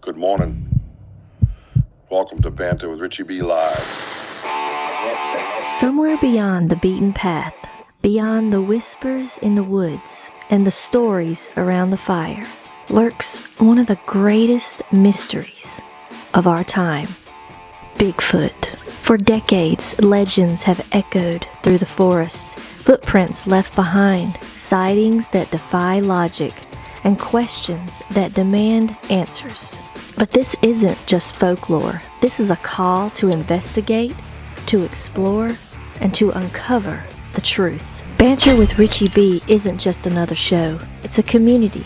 Good morning. Welcome to Banter with Richie B Live. Somewhere beyond the beaten path, beyond the whispers in the woods and the stories around the fire, lurks one of the greatest mysteries of our time, Bigfoot. For decades, legends have echoed through the forests, footprints left behind, sightings that defy logic, and questions that demand answers. But this isn't just folklore. This is a call to investigate, to explore, and to uncover the truth. Banter with Richie B isn't just another show. It's a community,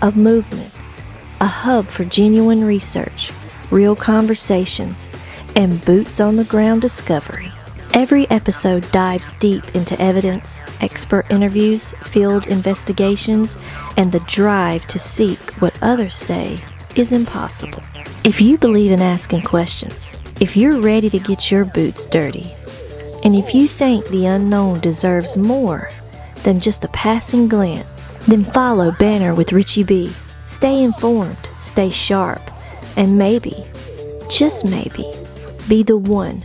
a movement, a hub for genuine research, real conversations, and boots-on-the-ground discovery. Every episode dives deep into evidence, expert interviews, field investigations, and the drive to seek what others say is impossible. If you believe in asking questions, if you're ready to get your boots dirty, and if you think the unknown deserves more than just a passing glance, then follow Banter with Richie B. Stay informed, stay sharp, and maybe, just maybe, be the one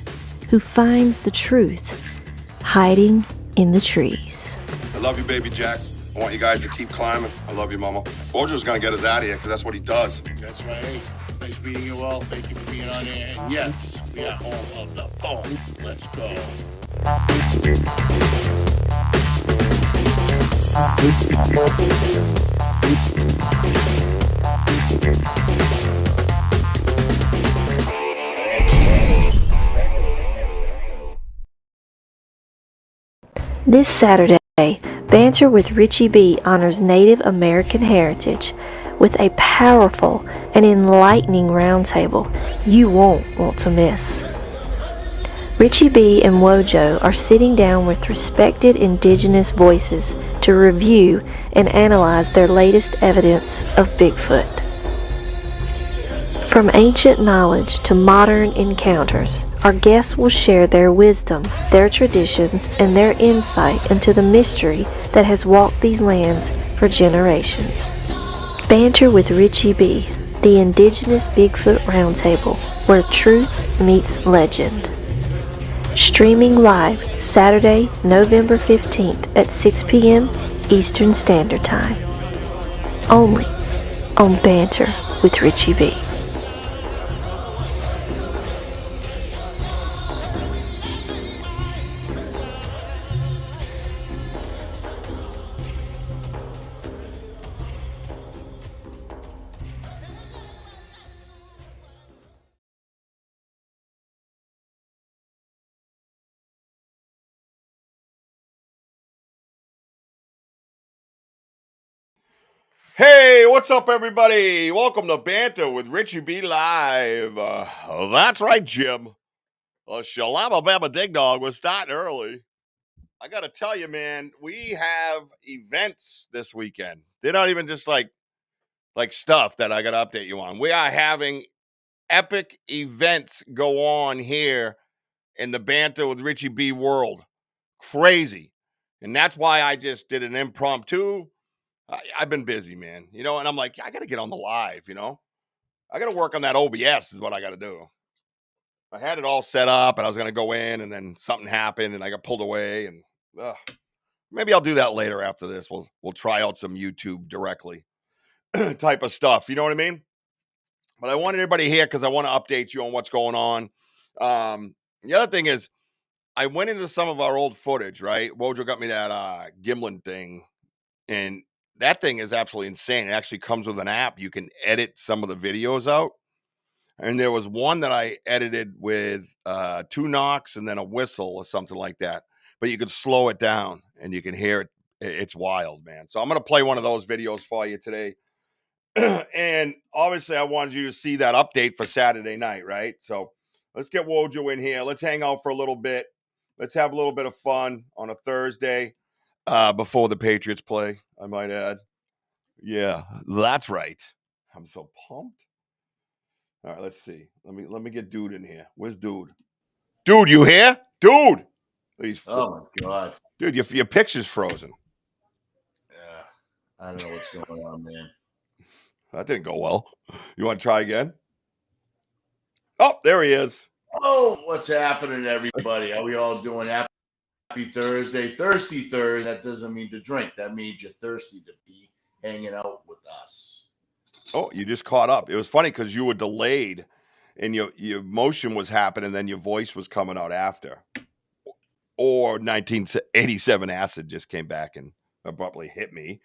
who finds the truth hiding in the trees. I love you, baby Jax. I want you guys to keep climbing. I love you, Mama. Wojo's gonna get us out of here because that's what he does. That's right. Nice meeting you all. Thank you for being on air. And yes, we are all of the phone. Let's go. This Saturday, Banter with Richie B honors Native American heritage with a powerful and enlightening roundtable you won't want to miss. Richie B and Wojo are sitting down with respected indigenous voices to review and analyze their latest evidence of Bigfoot. From ancient knowledge to modern encounters, our guests will share their wisdom, their traditions, and their insight into the mystery that has walked these lands for generations. Banter with Richie B, the Indigenous Bigfoot Roundtable, where truth meets legend. Streaming live Saturday, November 15th at 6 p.m. Eastern Standard Time. Only on Banter with Richie B. Hey, what's up, everybody? Welcome to Banter with Richie B Live. That's right, Jim. Shalama Bama Dig Dog was starting early. I got to tell you, man, we have events this weekend. They're not even just like stuff that I got to update you on. We are having epic events go on here in the Banter with Richie B world. Crazy. And that's why I just did an impromptu. I've been busy, man, and I'm like, I got to get on the live, I got to work on that OBS is what I got to do. I had it all set up and I was going to go in and then something happened and I got pulled away and maybe I'll do that later after this. We'll try out some YouTube directly type of stuff. You know what I mean? But I want everybody here because I want to update you on what's going on. The other thing is I went into some of our old footage, right? Wojo got me that Gimlin thing and that thing is absolutely insane. It actually comes with an app. You can edit some of the videos out. And there was one that I edited with 2 knocks and then a whistle or something like that. But you could slow it down and you can hear it. It's wild, man. So I'm going to play one of those videos for you today. And obviously I wanted you to see that update for Saturday night, right? So let's get Wojo in here. Let's hang out for a little bit. Let's have a little bit of fun on a Thursday. Before the Patriots play, I might add. Yeah, that's right. I'm so pumped. All right, let's see. Let me get Dude in here. Where's Dude? Dude, you here? Dude. Oh my God. Dude, your picture's frozen. Yeah. I don't know what's going on, man. That didn't go well. You want to try again? Oh, there he is. Oh, what's happening, everybody? How we all doing? Happy Thursday. Thirsty Thursday. That doesn't mean to drink. That means you're thirsty to be hanging out with us. Oh, you just caught up. It was funny because you were delayed and your motion was happening, then your voice was coming out after. Or 1987 acid just came back and abruptly hit me.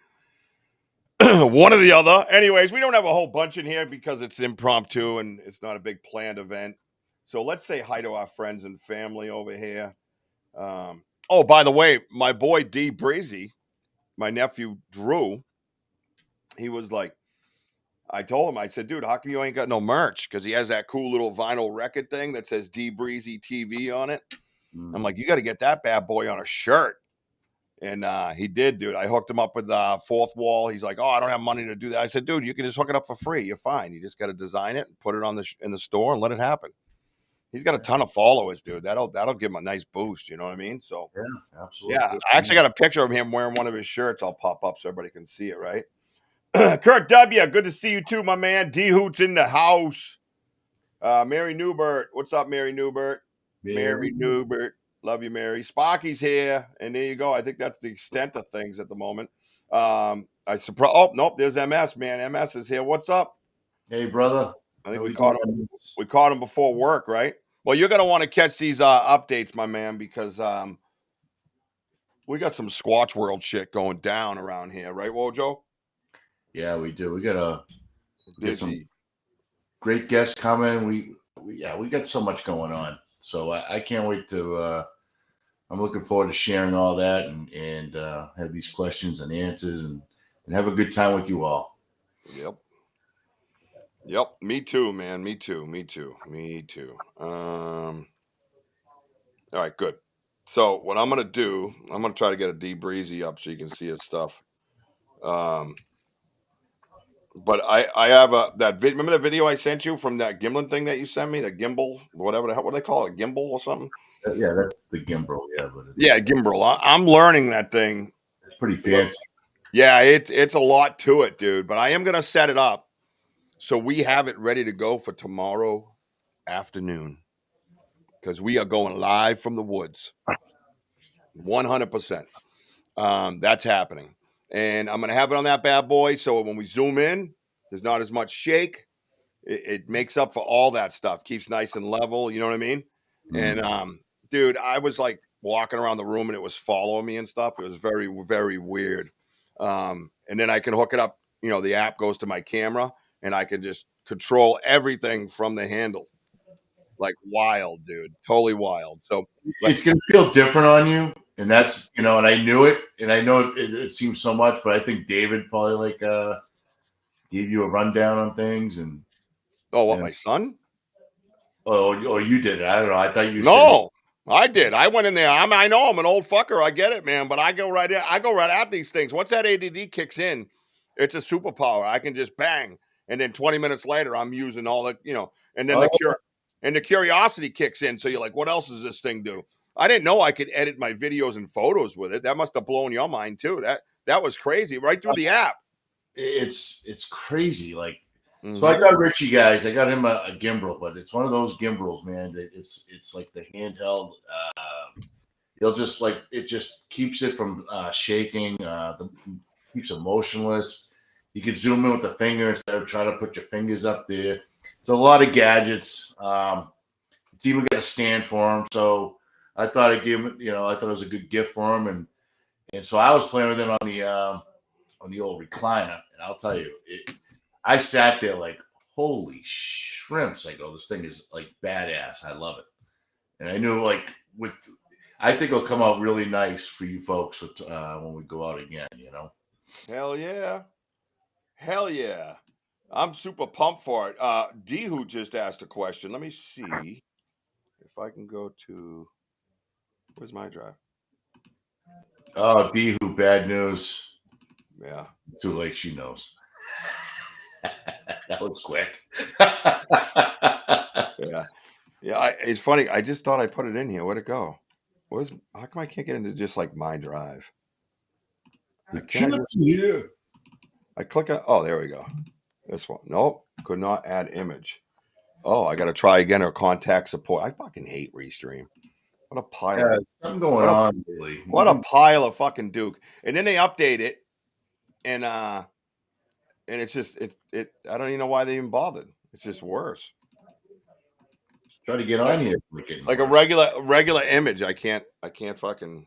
One or the other. Anyways, we don't have a whole bunch in here because it's impromptu and it's not a big planned event. So let's say hi to our friends and family over here. Oh, by the way, my boy D Breezy, my nephew Drew, he was like, I told him, I said, dude, how come you ain't got no merch? Because he has that cool little vinyl record thing that says D Breezy TV on it. I'm like, you got to get that bad boy on a shirt. And he did, dude. I hooked him up with Fourth Wall. He's like, oh, I don't have money to do that. I said, dude, you can just hook it up for free. You're fine. You just got to design it and put it on in the store and let it happen. He's got a ton of followers, dude. That'll give him a nice boost. You know what I mean? So Yeah, absolutely. yeah, I actually got a picture of him wearing one of his shirts. I'll pop up so everybody can see it, right? Kurt W, good to see you too, my man. D Hoot's in the house. Mary Newbert, what's up, Mary Newbert? Mary Newbert, love you, Mary. Sparky's here, and there you go. I think that's the extent of things at the moment. I surprise. Oh nope, there's MS, man. MS is here. What's up? Hey, brother. I think we caught him. We caught him before work, right? Well, you're gonna want to catch these updates, my man, because we got some Squatch World shit going down around here, right, Wojo? Yeah, we do. We got some Busy. great guests coming. We got so much going on. So I can't wait to. I'm looking forward to sharing all that and have these questions and answers and have a good time with you all. Yep. Me too, man. Me too. All right, good. So what I'm gonna do, I'm gonna try to get a D Breezy up so you can see his stuff. But I have remember the video I sent you from that Gimlin thing that you sent me, the gimbal, whatever the hell, what do they call it, gimbal or something? Yeah, that's the gimbal. Yeah, but gimbal. I'm learning that thing. It's pretty fancy. Yeah, it's a lot to it, dude. But I am gonna set it up so we have it ready to go for tomorrow afternoon because we are going live from the woods. 100%. That's happening. And I'm going to have it on that bad boy. So when we zoom in, there's not as much shake. It makes up for all that stuff. Keeps nice and level. You know what I mean? Mm. And, dude, I was like walking around the room and it was following me and stuff. It was very, very weird. And then I can hook it up. You know, the app goes to my camera and I can just control everything from the handle. Like wild, dude. Totally wild. So It's going to feel different on you. And that's, and I knew it. And I know it seems so much, but I think David probably gave you a rundown on things. And my son? Oh, you did it. I don't know. I thought you No, I did. I went in there. I know I'm an old fucker. I get it, man. But I go right at these things. Once that ADD kicks in, it's a superpower. I can just bang, and then 20 minutes later, I'm using all the, and then the curiosity kicks in. So you're like, what else does this thing do? I didn't know I could edit my videos and photos with it. That must have blown your mind too. That was crazy. Right through the app. It's crazy. Like, so I got Richie, guys. I got him a gimbal, but it's one of those gimbals, man. That it's like the handheld. He'll just it just keeps it from shaking. Keeps it motionless. You can zoom in with the finger instead of trying to put your fingers up there. It's a lot of gadgets. It's even got a stand for him. So I thought I'd give him. I thought it was a good gift for him, and so I was playing with him on the old recliner, and I'll tell you, I sat there like, holy shrimps. I go, this thing is like badass. I love it. And I knew I think it'll come out really nice for you folks when we go out again, Hell yeah. Hell yeah. I'm super pumped for it. D who just asked a question. Let me see if I can go to, where's my drive? Oh, D who, bad news. Yeah. Too late, she knows. That was quick. Yeah. Yeah, it's funny. I just thought I put it in here. Where'd it go? How come I can't get into just like my drive? I click on, oh, there we go. This one. Nope. Could not add image. Oh, I got to try again or contact support. I fucking hate Restream. What a pile Yeah, of something going on lately. what a pile of fucking Duke. And then they update it, and it's just it. I don't even know why they even bothered. It's just worse. Try to get on here. Like a regular image. I can't fucking.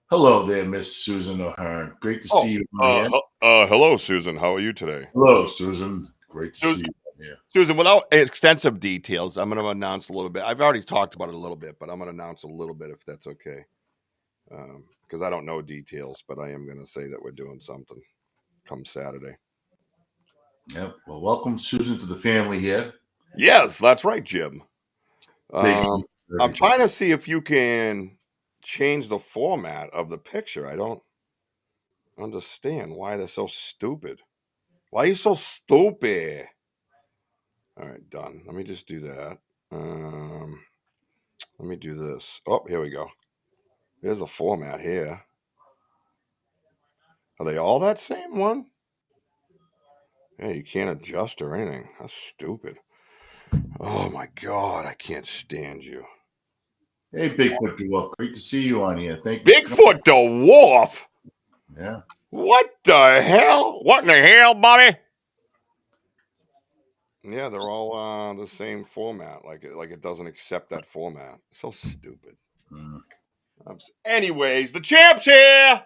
Hello there, Miss Susan O'Hearn. Great to see you on here. Hello, Susan. How are you today? Hello, Susan. Great to see you on here. Susan, without extensive details, I'm going to announce a little bit. I've already talked about it a little bit, but I'm going to announce a little bit if that's okay. Because I don't know details, but I am going to say that we're doing something come Saturday. Yep. Well, welcome, Susan, to the family here. Yes, that's right, Jim. I'm trying to see if you can change the format of the picture. I don't understand why they're so stupid. Why are you so stupid? All right, done. Let me just do that. Let me do this. Oh, here we go. There's a format here. Are they all that same one? Yeah, you can't adjust or anything. That's stupid. Oh my God, I can't stand you. Hey, Bigfoot Dwarf. Great to see you on here. Thank you. Bigfoot Dwarf? Yeah. What the hell? What in the hell, Bobby? Yeah, they're all the same format. Like it doesn't accept that format. So stupid. Anyways, the champ's here.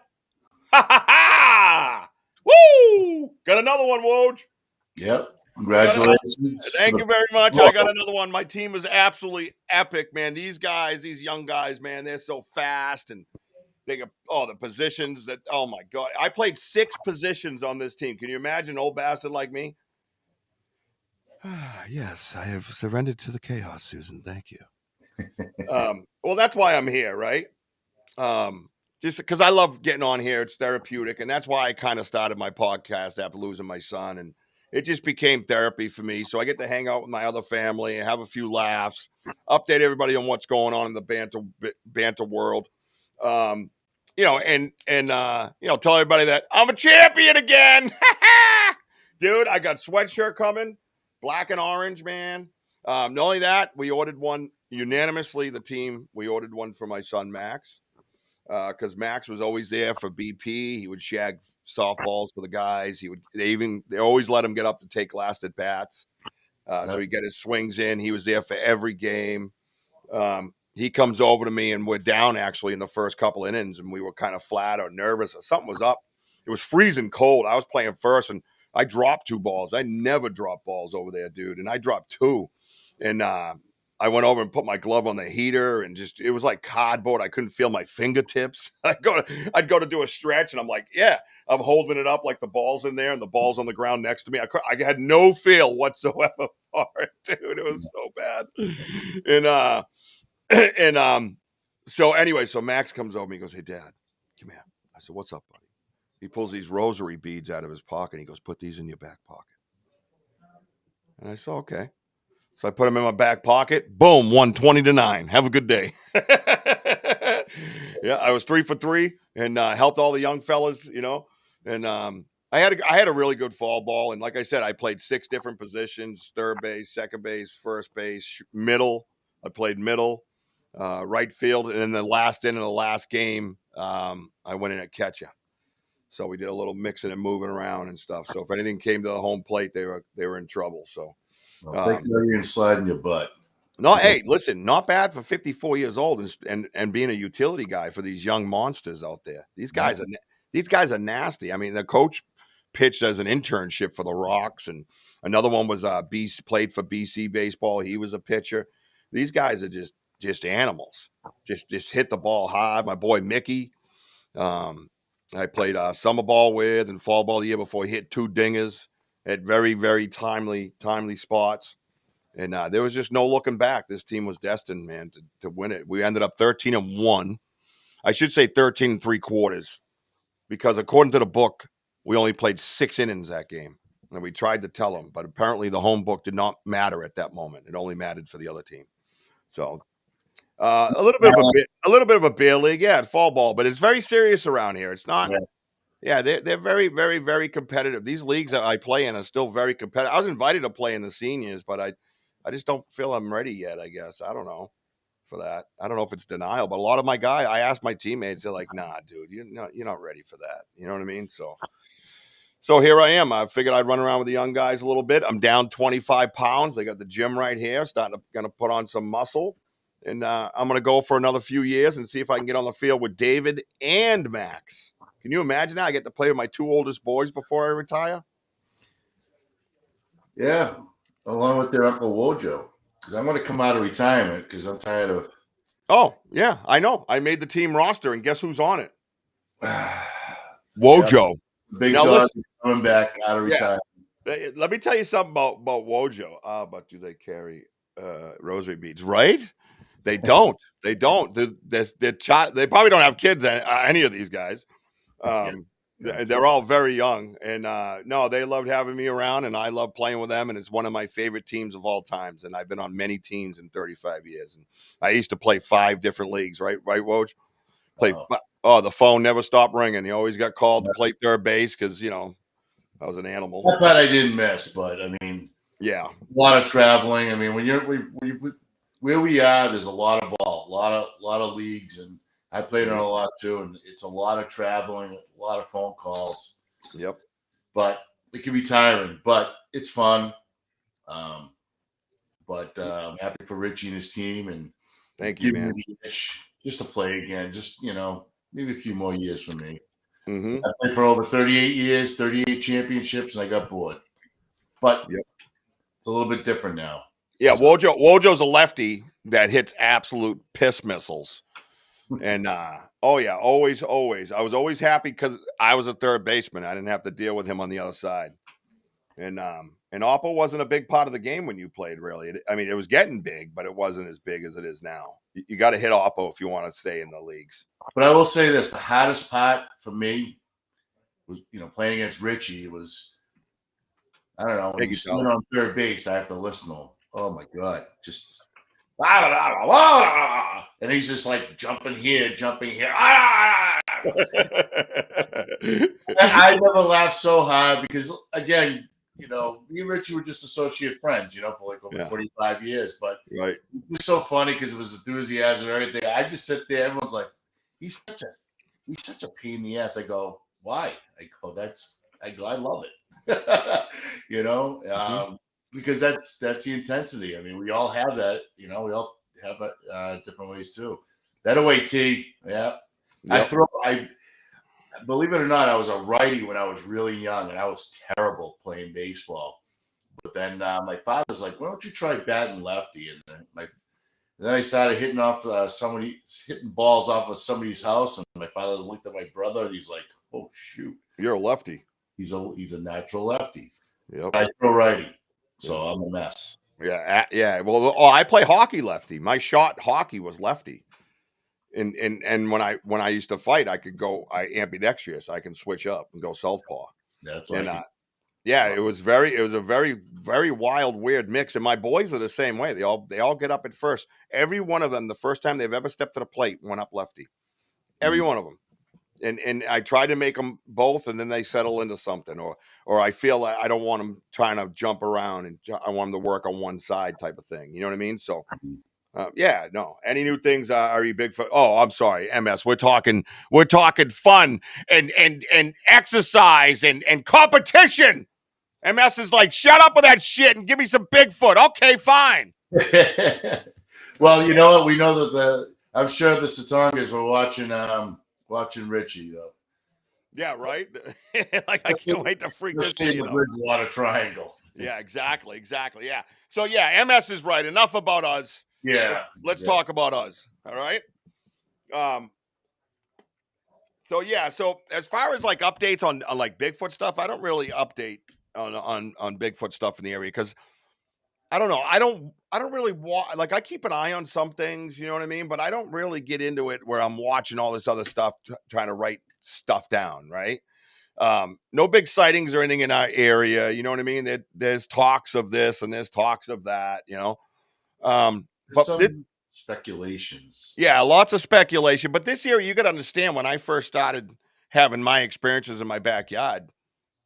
Ha ha ha! Woo! Got another one, Woj. Yep. Congratulations. Thank you very much. I got another one. My team is absolutely epic, man. These guys, these young guys, man, they're so fast and they got the positions that. Oh my God, I played 6 positions on this team. Can you imagine an old bastard like me? Yes, I have surrendered to the chaos, Susan. Thank you. Well, that's why I'm here, right? Just because I love getting on here. It's therapeutic. And that's why I kind of started my podcast after losing my son. And it just became therapy for me. So I get to hang out with my other family and have a few laughs, update everybody on what's going on in the banter world. And tell everybody that I'm a champion again. Dude, I got sweatshirt coming, black and orange, man. Not only that, we ordered one unanimously, the team. We ordered one for my son, Max. Because Max was always there for BP. He would shag softballs for the guys. They always let him get up to take last at bats. So he'd get his swings in. He was there for every game. He comes over to me, and we're down actually in the first couple innings, and we were kind of flat or nervous or something was up. It was freezing cold. I was playing first, and I dropped 2 balls. I never drop balls over there, dude. And I dropped 2. And I went over and put my glove on the heater, and it was like cardboard. I couldn't feel my fingertips. I'd go to do a stretch, and I'm like, yeah, I'm holding it up like the ball's in there, and the ball's on the ground next to me. I had no feel whatsoever for it, dude. It was so bad. So Max comes over and he goes, "Hey, Dad, come here." I said, "What's up, buddy?" He pulls these rosary beads out of his pocket. He goes, "Put these in your back pocket." And I said, "Okay." So I put them in my back pocket. Boom, 120-9. Have a good day. Yeah, I was 3 for 3 and helped all the young fellas, And I had a really good fall ball. And like I said, I played 6 different positions: third base, second base, first base, middle. I played middle, right field. And then the last inning of the last game, I went in at catcher. So we did a little mixing and moving around and stuff. So if anything came to the home plate, they were in trouble. So take care and slide in your butt. No, hey, listen, not bad for 54 years old and being a utility guy for these young monsters out there. These guys are nasty. I mean, the coach pitched as an internship for the Rocks, and another one was played for BC baseball. He was a pitcher. These guys are just animals. Just hit the ball hard. My boy Mickey, I played summer ball with and fall ball the year before. He hit 2 dingers at very, very timely spots. And there was just no looking back. This team was destined, man, to win it. We ended up 13-1. I should say 13 3/4, because according to the book, we only played 6 innings that game. And we tried to tell them, but apparently the home book did not matter at that moment. It only mattered for the other team. So a little bit of a beer league, yeah, fall ball, but it's very serious around here. It's not. Yeah, they're very, very, very competitive. These leagues that I play in are still very competitive. I was invited to play in the seniors, but I just don't feel I'm ready yet, I guess. I don't know for that. I don't know if it's denial, but a lot of my guys, I asked my teammates, they're like, nah, dude, you're not ready for that. You know what I mean? So here I am. I figured I'd run around with the young guys a little bit. I'm down 25 pounds. I got the gym right here, gonna put on some muscle. And I'm gonna go for another few years and see if I can get on the field with David and Max. Can you imagine that? I get to play with my two oldest boys before I retire. Yeah, along with their Uncle Wojo. Because I'm going to come out of retirement because I'm tired of. Oh, yeah, I know. I made the team roster, and guess who's on it? Yeah, Wojo. big Now dog listen, is coming back out of yeah. retirement. Let me tell you something about Wojo. But do they carry rosary beads? Right? They don't. They don't. They probably don't have kids. Any of these guys. Yeah. They're all very young, and no, they loved having me around, and I love playing with them. And it's one of my favorite teams of all times. And I've been on many teams in 35 years. And I used to play 5 different leagues. Right, Woj? The phone never stopped ringing. You always got called to play third base because I was an animal. That part I didn't miss, but I mean, yeah, a lot of traveling. I mean, when you're where we are, there's a lot of ball, a lot of leagues, and I played on a lot too. And it's a lot of traveling, a lot of phone calls. Yep. But it can be tiring, but it's fun. Um, but I'm happy for Richie and his team, and Thank you, man. Just to play again. Just maybe a few more years for me. Mm-hmm. I played for over 38 years, 38 championships, and I got bored. But it's a little bit different now. Yeah, Wojo's a lefty that hits absolute piss missiles. And always. I was always happy because I was a third baseman. I didn't have to deal with him on the other side. And Oppo wasn't a big part of the game when you played, really. It was getting big, but it wasn't as big as it is now. You got to hit Oppo if you want to stay in the leagues. But I will say this: the hardest part for me was, playing against Richie. It was, I don't know, when you stand on third base, I have to listen to him. Oh my god, just. And he's just like jumping here. I never laughed so hard because, again, me and Richie were just associate friends, for like over 25 years. But right. It was so funny because it was enthusiasm and everything. I just sit there. Everyone's like, he's such a pain in the ass. I go, why? I love it. Because that's the intensity. I mean, we all have that. We all have it different ways too. That away tee, yeah. Yep. I believe it or not, I was a righty when I was really young, and I was terrible playing baseball. But then my father's like, "Why don't you try batting lefty?" And then I started hitting balls off of somebody's house, and my father looked at my brother, and he's like, "Oh shoot, you're a lefty." He's a natural lefty. Yep. I throw righty. So I'm a mess. Yeah. Well, I play hockey lefty. My shot hockey was lefty. And when I used to fight, I could go ambidextrous. I can switch up and go southpaw. That's it was a very, very wild, weird mix. And my boys are the same way. They all get up at first. Every one of them, the first time they've ever stepped to the plate, went up lefty. Every one of them. And I try to make them both, and then they settle into something, or I feel like I don't want them trying to jump around, and I want them to work on one side type of thing. You know what I mean? So, any new things are you big for? Oh, I'm sorry, MS. We're talking fun and exercise and competition. MS is like, shut up with that shit and give me some Bigfoot. Okay, fine. Well, you know what? We know that I'm sure the Satongas were watching Richie though. Yeah, right. I can't wait to freak this shit out. Bridgewater Triangle. Yeah, exactly. Yeah. So MS is right. Enough about us. Yeah. Let's talk about us. All right. So as far as like updates on like Bigfoot stuff, I don't really update on Bigfoot stuff in the area because I don't know. I don't really like I keep an eye on some things, you know what I mean? But I don't really get into it where I'm watching all this other stuff, trying to write stuff down, right? No big sightings or anything in our area, you know what I mean? There's talks of this and there's talks of that, But speculations. Yeah, lots of speculation. But this year, you got to understand when I first started having my experiences in my backyard,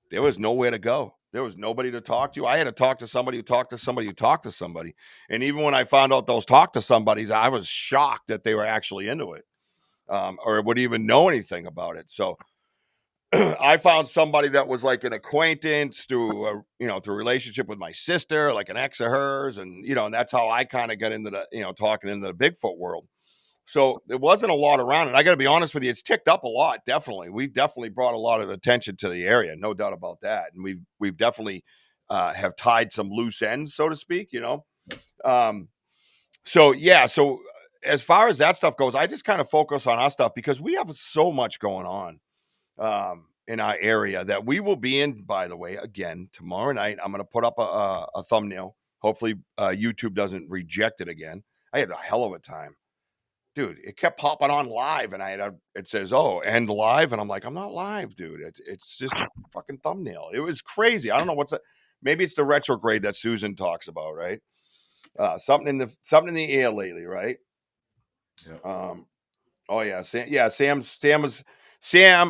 there was nowhere to go. There was nobody to talk to. I had to talk to somebody who talked to somebody who talked to somebody. And even when I found out those talk to somebodies, I was shocked that they were actually into it, or would even know anything about it. So I found somebody that was like an acquaintance through through a relationship with my sister, like an ex of hers. And, and that's how I kind of got into the, talking into the Bigfoot world. So there wasn't a lot around it. I got to be honest with you, it's ticked up a lot. Definitely, we've definitely brought a lot of attention to the area, no doubt about that. And we've definitely have tied some loose ends, so to speak. So yeah. So as far as that stuff goes, I just kind of focus on our stuff because we have so much going on in our area that we will be in. By the way, again tomorrow night, I'm going to put up a thumbnail. Hopefully, YouTube doesn't reject it again. I had a hell of a time. Dude, it kept popping on live, and it says, "Oh, end live," and I'm like, "I'm not live, dude. It's just a fucking thumbnail." It was crazy. I don't know what's that. Maybe it's the retrograde that Susan talks about, right? Something in the air lately, right? Yeah. Oh yeah, Sam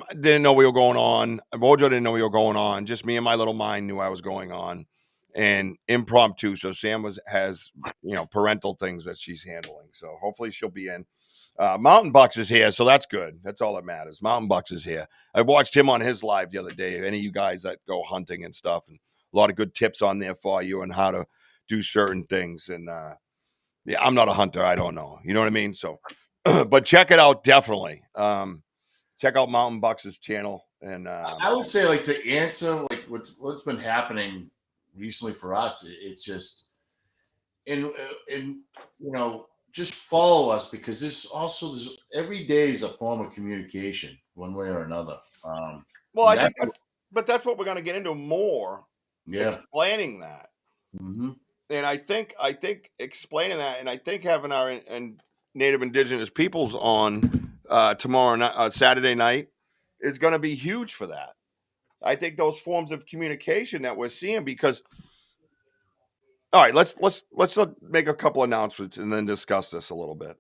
didn't know we were going on. Wojo didn't know we were going on. Just me and my little mind knew I was going on, and impromptu. So Sam has parental things that she's handling. So hopefully she'll be in. Mountain Bucks is here, so that's good. That's all that matters. Mountain Bucks is here. I watched him on his live the other day. Any of you guys that go hunting and stuff, and a lot of good tips on there for you and how to do certain things. And yeah, I'm not a hunter. I don't know. You know what I mean? So, but check it out definitely. Check out Mountain Bucks' channel. And I would say, like, to answer like what's been happening recently for us, it's just and just follow us, because there's every day is a form of communication one way or another. Well, I think that's what we're going to get into more. Yeah. Explaining that. Mm-hmm. And I think explaining that, and I think having our and Native Indigenous peoples on tomorrow night, Saturday night, is going to be huge for that. I think those forms of communication that we're seeing, because all right, let's make a couple announcements and then discuss this a little bit,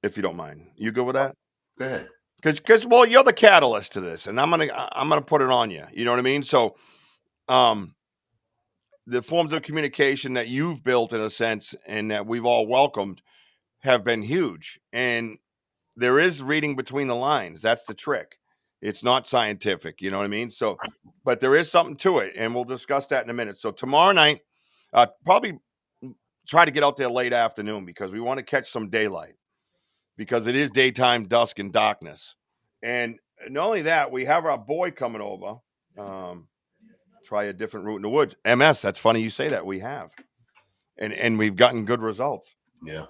if you don't mind. You good with that? Go ahead. Because well, you're the catalyst to this, and I'm gonna put it on you. You know what I mean? So, the forms of communication that you've built, in a sense, and that we've all welcomed, have been huge. And there is reading between the lines. That's the trick. It's not scientific. You know what I mean? So, but there is something to it, and we'll discuss that in a minute. So tomorrow night, probably try to get out there late afternoon, because we want to catch some daylight, because it is daytime, dusk, and darkness. And not only that, we have our boy coming over. Try a different route in the woods. MS. That's funny you say that. We have, and we've gotten good results. Yeah.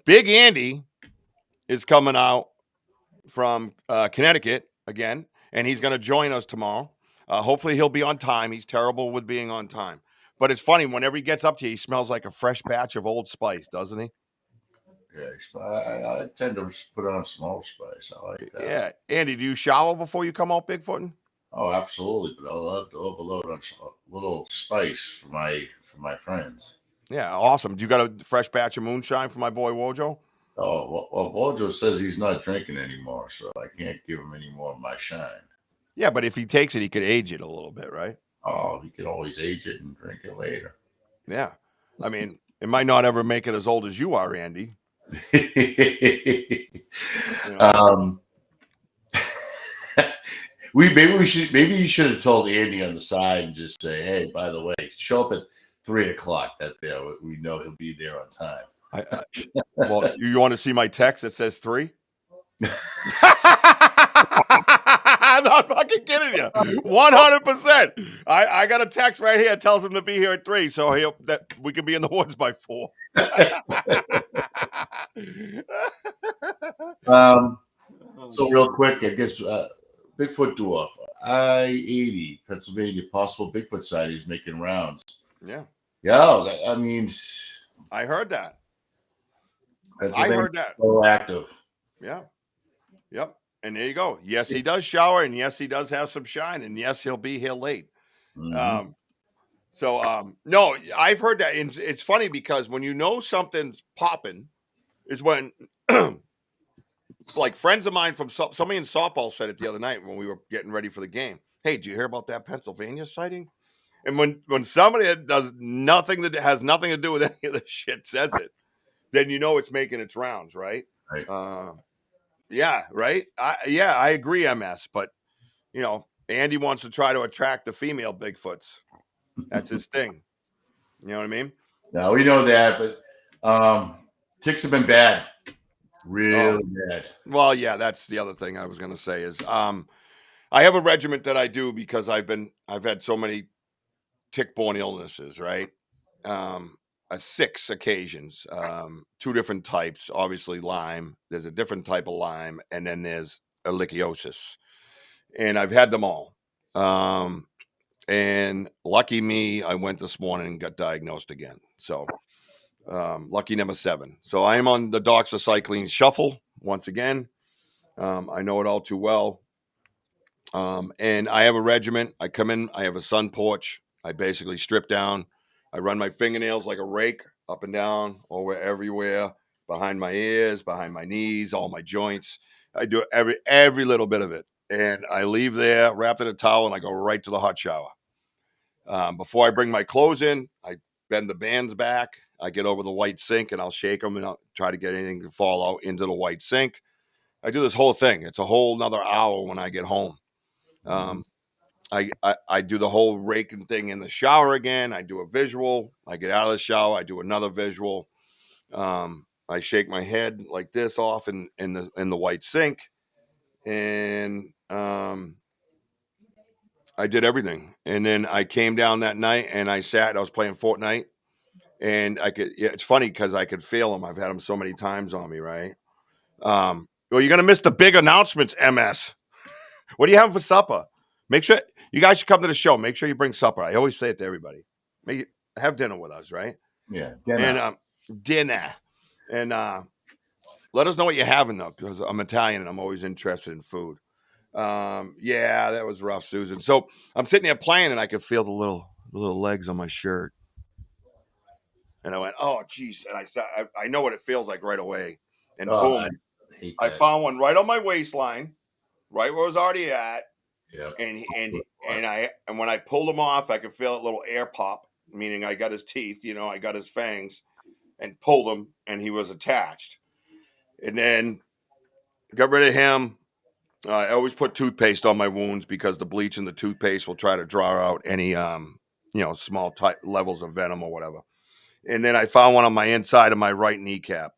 Big Andy is coming out from Connecticut again, and he's going to join us tomorrow. Hopefully he'll be on time. He's terrible with being on time. But it's funny, whenever he gets up to you, he smells like a fresh batch of Old Spice, doesn't he? Yeah, I tend to put on some Old Spice. I like that. Yeah. Andy, do you shower before you come out bigfooting? Oh, absolutely. But I love to overload on a little spice for my friends. Yeah, awesome. Do you got a fresh batch of moonshine for my boy Wojo? Oh, well, Wojo says he's not drinking anymore, so I can't give him any more of my shine. Yeah, but if he takes it, he could age it a little bit, right? Oh, he could always age it and drink it later. Yeah. I mean, it might not ever make it as old as you are, Andy. Maybe you should have told Andy on the side and just say, hey, by the way, show up at 3:00. That we know he'll be there on time. Well, you want to see my text that says 3? I'm not fucking kidding you. 100%. I got a text right here that tells him to be here at 3, so that we can be in the woods by 4. So real quick, I guess Bigfoot dwarf, I-80, Pennsylvania, possible Bigfoot sightings making rounds. Yeah. Yeah, I mean, I heard that. I heard that. So active. Yeah. Yep. And there you go. Yes, he does shower, and yes, he does have some shine, and yes, he'll be here late. Mm-hmm. No, I've heard that. And it's funny, because when you know something's popping is when like friends of mine from somebody in softball said it the other night when we were getting ready for the game. Hey, did you hear about that Pennsylvania sighting? And when somebody that does nothing that has nothing to do with any of this shit says it, then you know it's making its rounds, right? Right. Yeah, right. I agree, MS. But you know, Andy wants to try to attract the female Bigfoots. That's his thing. You know what I mean? No, we know that, but ticks have been bad, really bad. Well, yeah, that's the other thing I was going to say is I have a regiment that I do because I've had so many tick-borne illnesses, right? 6 occasions, 2 different types. Obviously, Lyme. There's a different type of Lyme, and then there's ehrlichiosis, and I've had them all. And lucky me, I went this morning and got diagnosed again. So, lucky number 7. So I am on the doxycycline shuffle once again. I know it all too well. And I have a regiment. I come in, I have a sun porch. I basically strip down. I run my fingernails like a rake up and down, over everywhere, behind my ears, behind my knees, all my joints. I do every little bit of it. And I leave there wrapped in a towel and I go right to the hot shower. Before I bring my clothes in, I bend the bands back. I get over the white sink and I'll shake them and I'll try to get anything to fall out into the white sink. I do this whole thing. It's a whole another hour when I get home. I do the whole raking thing in the shower again. I do a visual. I get out of the shower. I do another visual. I shake my head like this off in the white sink, and I did everything. And then I came down that night and I sat. I was playing Fortnite, and I could. Yeah, it's funny because I could feel them. I've had them so many times on me, right? Well, you're gonna miss the big announcements, MS. What are you having for supper? Make sure you guys should come to the show. Make sure you bring supper. I always say it to everybody. Have dinner with us, right? Yeah. And dinner. And let us know what you're having though, because I'm Italian and I'm always interested in food. Yeah, that was rough, Susan. So I'm sitting there playing and I could feel the little legs on my shirt. And I went, oh geez. And I know what it feels like right away. And boom, I found one right on my waistline, right where I was already at. Yeah. And when I pulled him off, I could feel a little air pop, meaning I got his teeth, I got his fangs, and pulled him, and he was attached. And then got rid of him. I always put toothpaste on my wounds because the bleach and the toothpaste will try to draw out any small levels of venom or whatever. And then I found one on my inside of my right kneecap,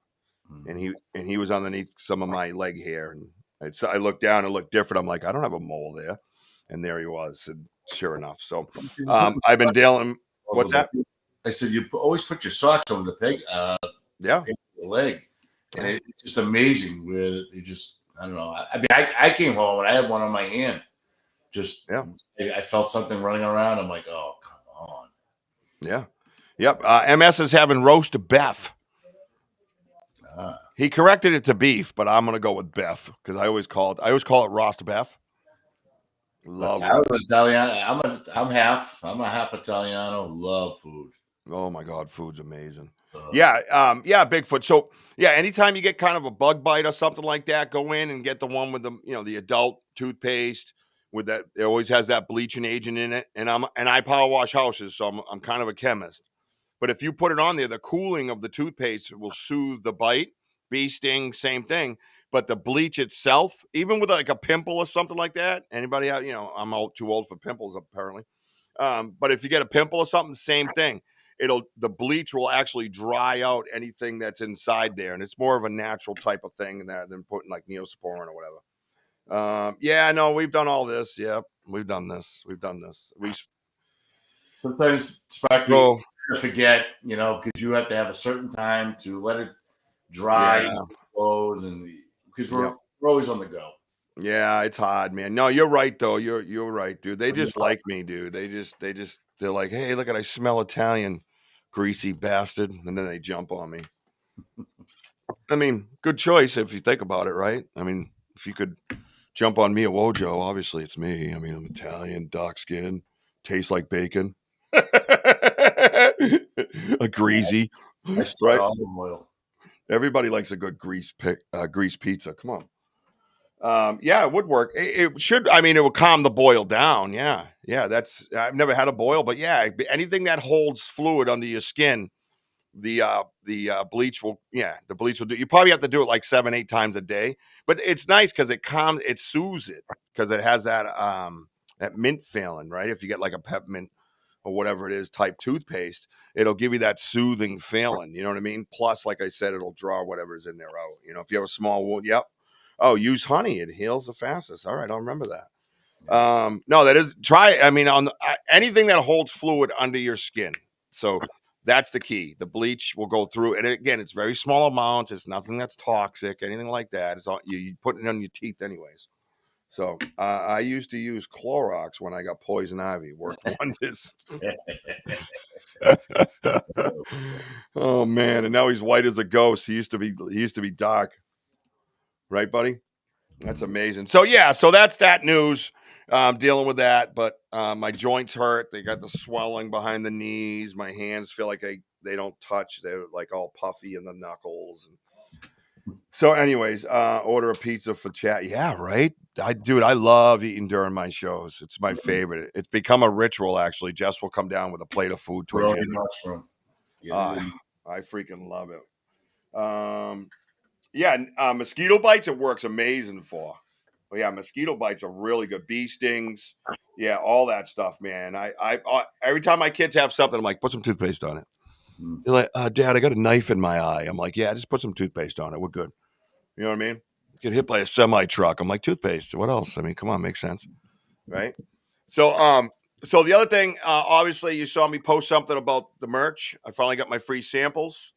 and he was underneath some of my leg hair, and I looked down and looked different. I'm like, I don't have a mole there. And there he was. And sure enough. So I've been dealing. What's that? I said, you always put your socks over the peg, the leg. And it's just amazing where they just, I don't know. I mean, I came home and I had one on my hand. Just, I felt something running around. I'm like, oh, come on. Yeah. Yep. MS is having roast beef. He corrected it to beef, but I'm going to go with beef because I always call it roast beef. Love I was Italian. I'm a half Italiano. Love food. Oh my God, food's amazing. Yeah, Bigfoot. So yeah, anytime you get kind of a bug bite or something like that, go in and get the one with the adult toothpaste with that. It always has that bleaching agent in it. And I power wash houses, so I'm kind of a chemist. But if you put it on there, the cooling of the toothpaste will soothe the bite. Bee sting, same thing. But the bleach itself, even with like a pimple or something like that, anybody out, I'm too old for pimples apparently. But if you get a pimple or something, same thing. The bleach will actually dry out anything that's inside there. And it's more of a natural type of thing than putting like Neosporin or whatever. Yeah, no, we've done all this. Yeah, we've done this. Sometimes, Sparky, you forget, because you have to have a certain time to let it dry, close, and because we're always on the go. Yeah, it's hard, man. No, you're right though. You're right, dude. They just like me, dude. They're like, hey, look I smell Italian, greasy bastard, and then they jump on me. I mean, good choice if you think about it, right? I mean, if you could jump on me, a Wojo, obviously it's me. I mean, I'm Italian, dark skin, tastes like bacon, a greasy, I sweat olive oil. Everybody likes a good grease pizza. Come on. Yeah, it would work. It should. I mean, it would calm the boil down. Yeah, that's. I've never had a boil, but yeah, anything that holds fluid under your skin, the bleach will. Yeah, the bleach will do. You probably have to do it like 7-8 times a day, but it's nice because it soothes it because it has that mint feeling, right? If you get like a peppermint or whatever it is type toothpaste, it'll give you that soothing feeling. You know what I mean? Plus, like I said, it'll draw whatever's in there out. You know, if you have a small wound, yep. Oh, use honey; it heals the fastest. All right, I'll remember that. No, that is try. I mean, anything that holds fluid under your skin. So that's the key. The bleach will go through, and again, it's very small amounts. It's nothing that's toxic, anything like that. It's all you put it on your teeth, anyways. So I used to use Clorox when I got poison ivy. Worked wonders. Oh man, and now he's white as a ghost. He used to be dark, right, buddy? That's amazing. So yeah, so that's that news. Dealing with that, but my joints hurt. They got the swelling behind the knees. My hands feel like they don't touch. They're like all puffy in the knuckles. So, anyways, order a pizza for chat. Yeah, right. I love eating during my shows. It's my favorite. It's become a ritual. Actually, Jess will come down with a plate of food towards the end. Mushroom. I freaking love it. Yeah, mosquito bites it works amazing for. But yeah, mosquito bites are really good. Bee stings, yeah, all that stuff, man. I every time my kids have something, I'm like, put some toothpaste on it. They're like, Dad, I got a knife in my eye. I'm like, yeah, just put some toothpaste on it. We're good. You know what I mean? Get hit by a semi truck. I'm like, toothpaste. What else? I mean, come on, makes sense, right? So the other thing, obviously, you saw me post something about the merch. I finally got my free samples,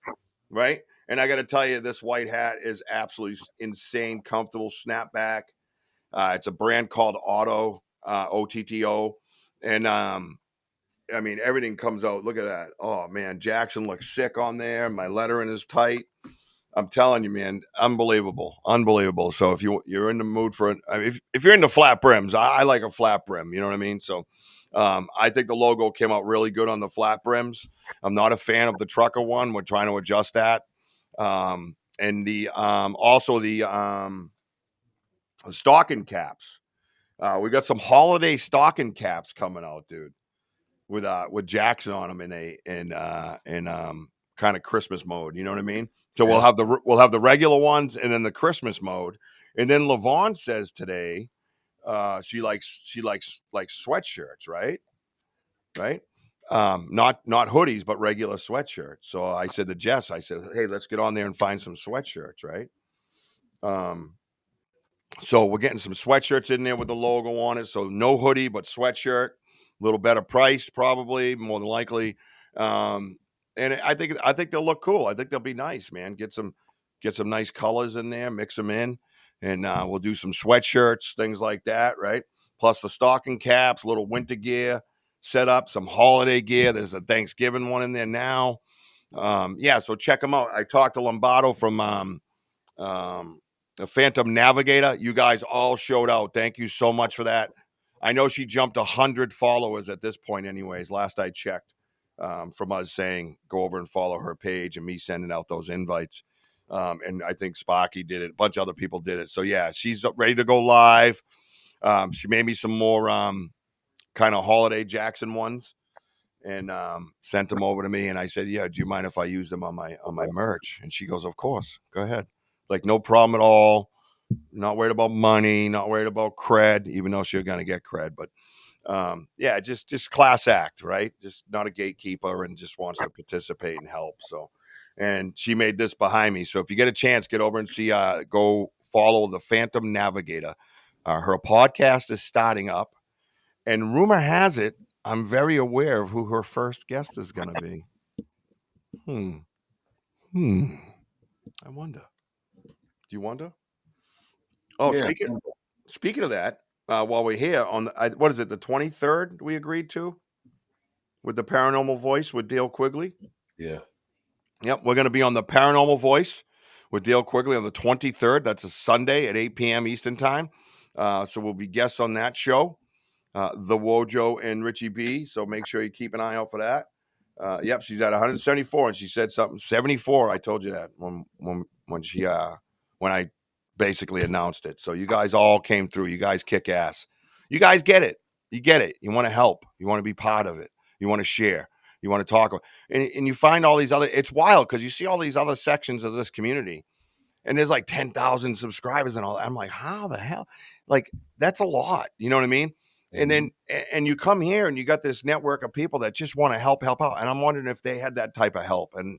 right? And I got to tell you, this white hat is absolutely insane, comfortable, snapback. It's a brand called OTTO. And I mean, everything comes out. Look at that. Oh, man. Jackson looks sick on there. My lettering is tight. I'm telling you, man, unbelievable. So if you're in the mood for it, I mean, if you're into flat brims, I like a flat brim. You know what I mean? So I think the logo came out really good on the flat brims. I'm not a fan of the trucker one. We're trying to adjust that. And the also the stocking caps. We got some holiday stocking caps coming out, dude, with Jackson on them in kind of Christmas mode. You know what I mean? So we'll have the regular ones and then the Christmas mode. And then Lavon says today she likes like sweatshirts, right? Right. Not hoodies, but regular sweatshirts. So I said to Jess, I said, hey, let's get on there and find some sweatshirts, right? So we're getting some sweatshirts in there with the logo on it. So no hoodie, but sweatshirt, a little better price, probably more than likely. And I think they'll look cool. I think they'll be nice, man. Get some nice colors in there, mix them in, and we'll do some sweatshirts, things like that, right? Plus the stocking caps, little winter gear, set up some holiday gear. There's a Thanksgiving one in there now. Yeah, so check them out. I talked to Lombardo from the Phantom Navigator. You guys all showed out. Thank you so much for that. I know she jumped 100 followers at this point, anyways. Last I checked, from us saying go over and follow her page and me sending out those invites. And I think Sparky did it. A bunch of other people did it. So yeah, she's ready to go live. She made me some more kind of holiday Jackson ones and sent them over to me. And I said, yeah, do you mind if I use them on my merch? And she goes, of course, go ahead. Like, no problem at all. Not worried about money, not worried about cred, even though she's going to get cred. But yeah, just class act, right? Just not a gatekeeper and just wants to participate and help. So, and she made this behind me. So if you get a chance, get over and see, go follow the Phantom Navigator. Her podcast is starting up. And rumor has it, I'm very aware of who her first guest is going to be. I wonder. Do you wonder? Oh, Yeah. speaking of that, while we're here on what is it, the 23rd we agreed to with the Paranormal Voice with Dale Quigley? Yeah. Yep, we're going to be on the Paranormal Voice with Dale Quigley on the 23rd. That's a Sunday at 8 p.m. Eastern time. So we'll be guests on that show, the Wojo and Richie B. So make sure you keep an eye out for that. Yep, she's at 174, and she said something 74. I told you that when I basically announced it. So you guys all came through. You guys kick ass. You guys get it. You get it. You want to help. You want to be part of it. You want to share. You want to talk. And you find all these other, it's wild because you see all these other sections of this community and there's like 10,000 subscribers and all that. I'm like, how the hell? Like, that's a lot. You know what I mean? And then, and you come here and you got this network of people that just want to help out. And I'm wondering if they had that type of help. And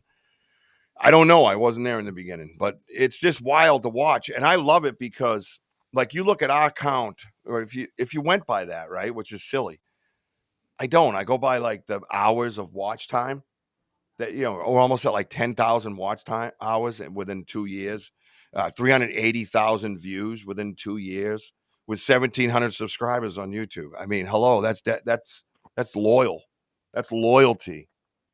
I don't know. I wasn't there in the beginning, but it's just wild to watch. And I love it because like you look at our count, or if you went by that, right, which is silly. I don't. I go by like the hours of watch time that, we're almost at like 10,000 watch time hours within 2 years, 380,000 views within 2 years with 1,700 subscribers on YouTube. I mean, hello, that's loyal. That's loyalty.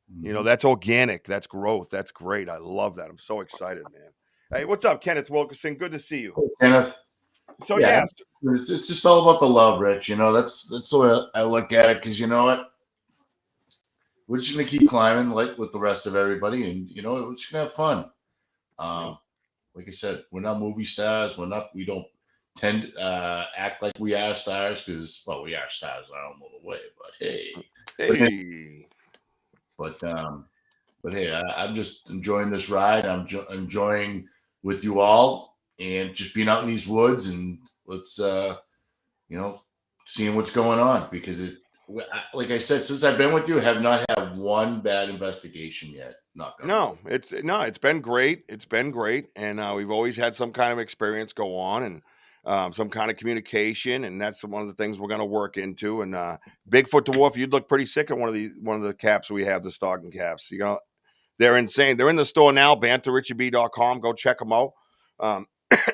That's organic. That's growth. That's great. I love that. I'm so excited, man. Hey, what's up, Kenneth Wilkerson? Good to see you. Kenneth. So yes, it's just all about the love, Rich. That's the way I look at it. Because you know what, we're just gonna keep climbing like with the rest of everybody, and we're just gonna have fun. Like I said, we're not movie stars. We don't tend act like we are stars because we are stars in our own little way. But hey. But hey, I'm just enjoying this ride. I'm enjoying with you all and just being out in these woods and let's, seeing what's going on because like I said, since I've been with you, I have not had one bad investigation yet. It's been great. It's been great. And we've always had some kind of experience go on and some kind of communication. And that's one of the things we're going to work into. And Bigfoot Dwarf, you'd look pretty sick at one of the caps we have, the stocking caps. They're insane. They're in the store now, banterrichieb.com. Go check them out.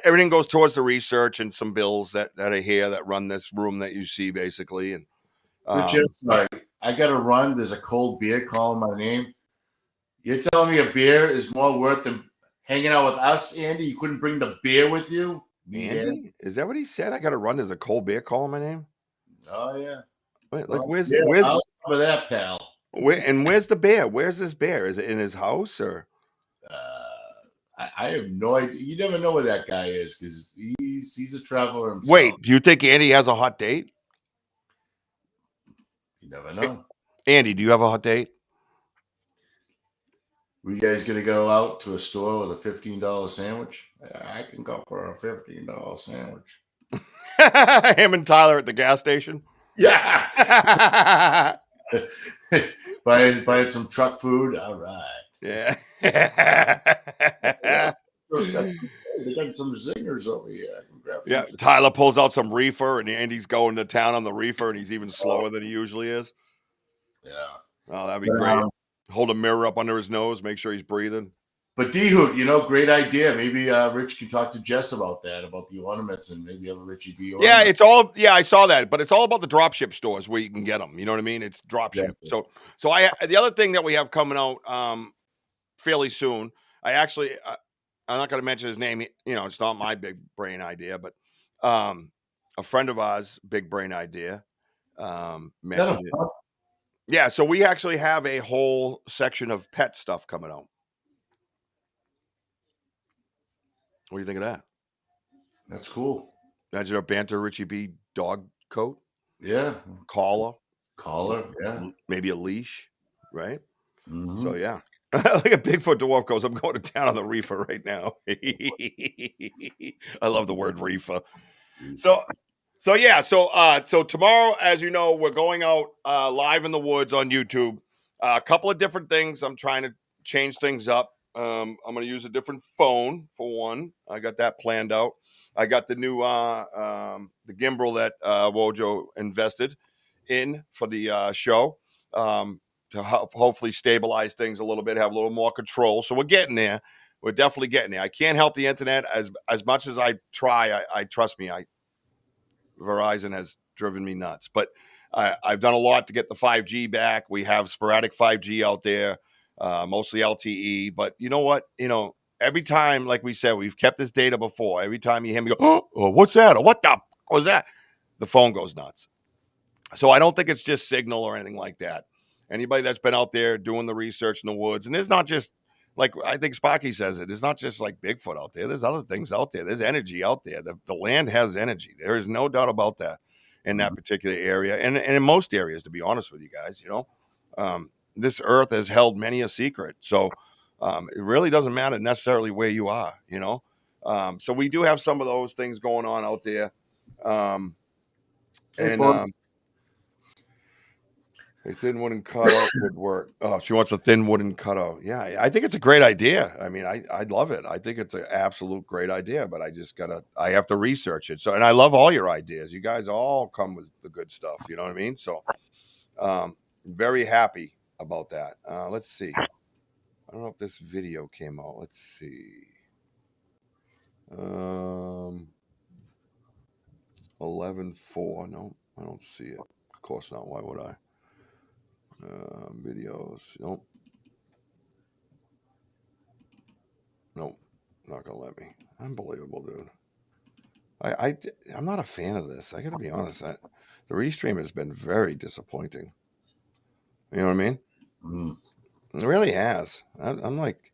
Everything goes towards the research and some bills that are here that run this room that you see basically. And Richard, sorry, I got to run. There's a cold beer calling my name. You're telling me a beer is more worth than hanging out with us, Andy? You couldn't bring the beer with you? Andy? Is that what he said? I got to run. There's a cold beer calling my name? Oh, yeah. Wait, like, where's I'll cover that, pal. Where's the bear? Where's this bear? Is it in his house or? I have no idea. You never know where that guy is because he's a traveler himself. Wait, do you think Andy has a hot date? You never know. Andy, do you have a hot date? Were you guys gonna go out to a store with a $15 sandwich? I can go for a $15 sandwich. Him and Tyler at the gas station. Yeah. buying some truck food. All right. Yeah. They got some zingers over here. I can grab. Yeah. Tyler pulls out some reefer, and Andy's going to town on the reefer, and he's even slower than he usually is. Yeah. Oh, that'd be great. Hold a mirror up under his nose, make sure he's breathing. But D-Hoot, great idea. Maybe Rich can talk to Jess about that, about the ornaments, and maybe have a Richie B. Ornament. I saw that, but it's all about the dropship stores where you can get them. You know what I mean? It's dropship. Exactly. So the other thing that we have coming out fairly soon, I'm not going to mention his name. It's not my big brain idea, but a friend of ours, big brain idea, mentioned it. Yeah, so we actually have a whole section of pet stuff coming out. What do you think of that? That's cool. Imagine a Banter Richie B dog coat. Yeah. Collar, yeah. Maybe a leash, right? Mm-hmm. So, yeah. Like a Bigfoot Dwarf goes, I'm going to town on the reefer right now. I love the word reefer. So tomorrow, as you know, we're going out live in the woods on YouTube. A couple of different things. I'm trying to change things up. I'm going to use a different phone for one. I got that planned out. I got the new the gimbal that Wojo invested in for the show to help hopefully stabilize things a little bit, have a little more control. So we're getting there. We're definitely getting there. I can't help the internet as much as I try. I trust me. Verizon has driven me nuts, but I've done a lot to get the 5G back. We have sporadic 5G out there. Mostly LTE, but you know what? Every time, like we said, we've kept this data before. Every time you hear me go, oh, what's that? Or what the was that? The phone goes nuts. So I don't think it's just signal or anything like that. Anybody that's been out there doing the research in the woods, and there's not just like I think Sparky says it, it's not just like Bigfoot out there. There's other things out there. There's energy out there. The land has energy. There is no doubt about that in that particular area, and in most areas, to be honest with you guys. This earth has held many a secret. So it really doesn't matter necessarily where you are, So we do have some of those things going on out there. A thin wooden cutout would work. Oh, she wants a thin wooden cutout. Yeah, I think it's a great idea. I mean, I love it. I think it's an absolute great idea, but I have to research it. So, and I love all your ideas. You guys all come with the good stuff. You know what I mean? So, very happy about that. Let's see. I don't know if this video came out. Let's see. 11:04. No, I don't see it. Of course not. Why would I? Videos. Nope. Not gonna let me. Unbelievable, dude. I'm not a fan of this. I gotta be honest. The restream has been very disappointing. You know what I mean? Mm. It really has. I'm like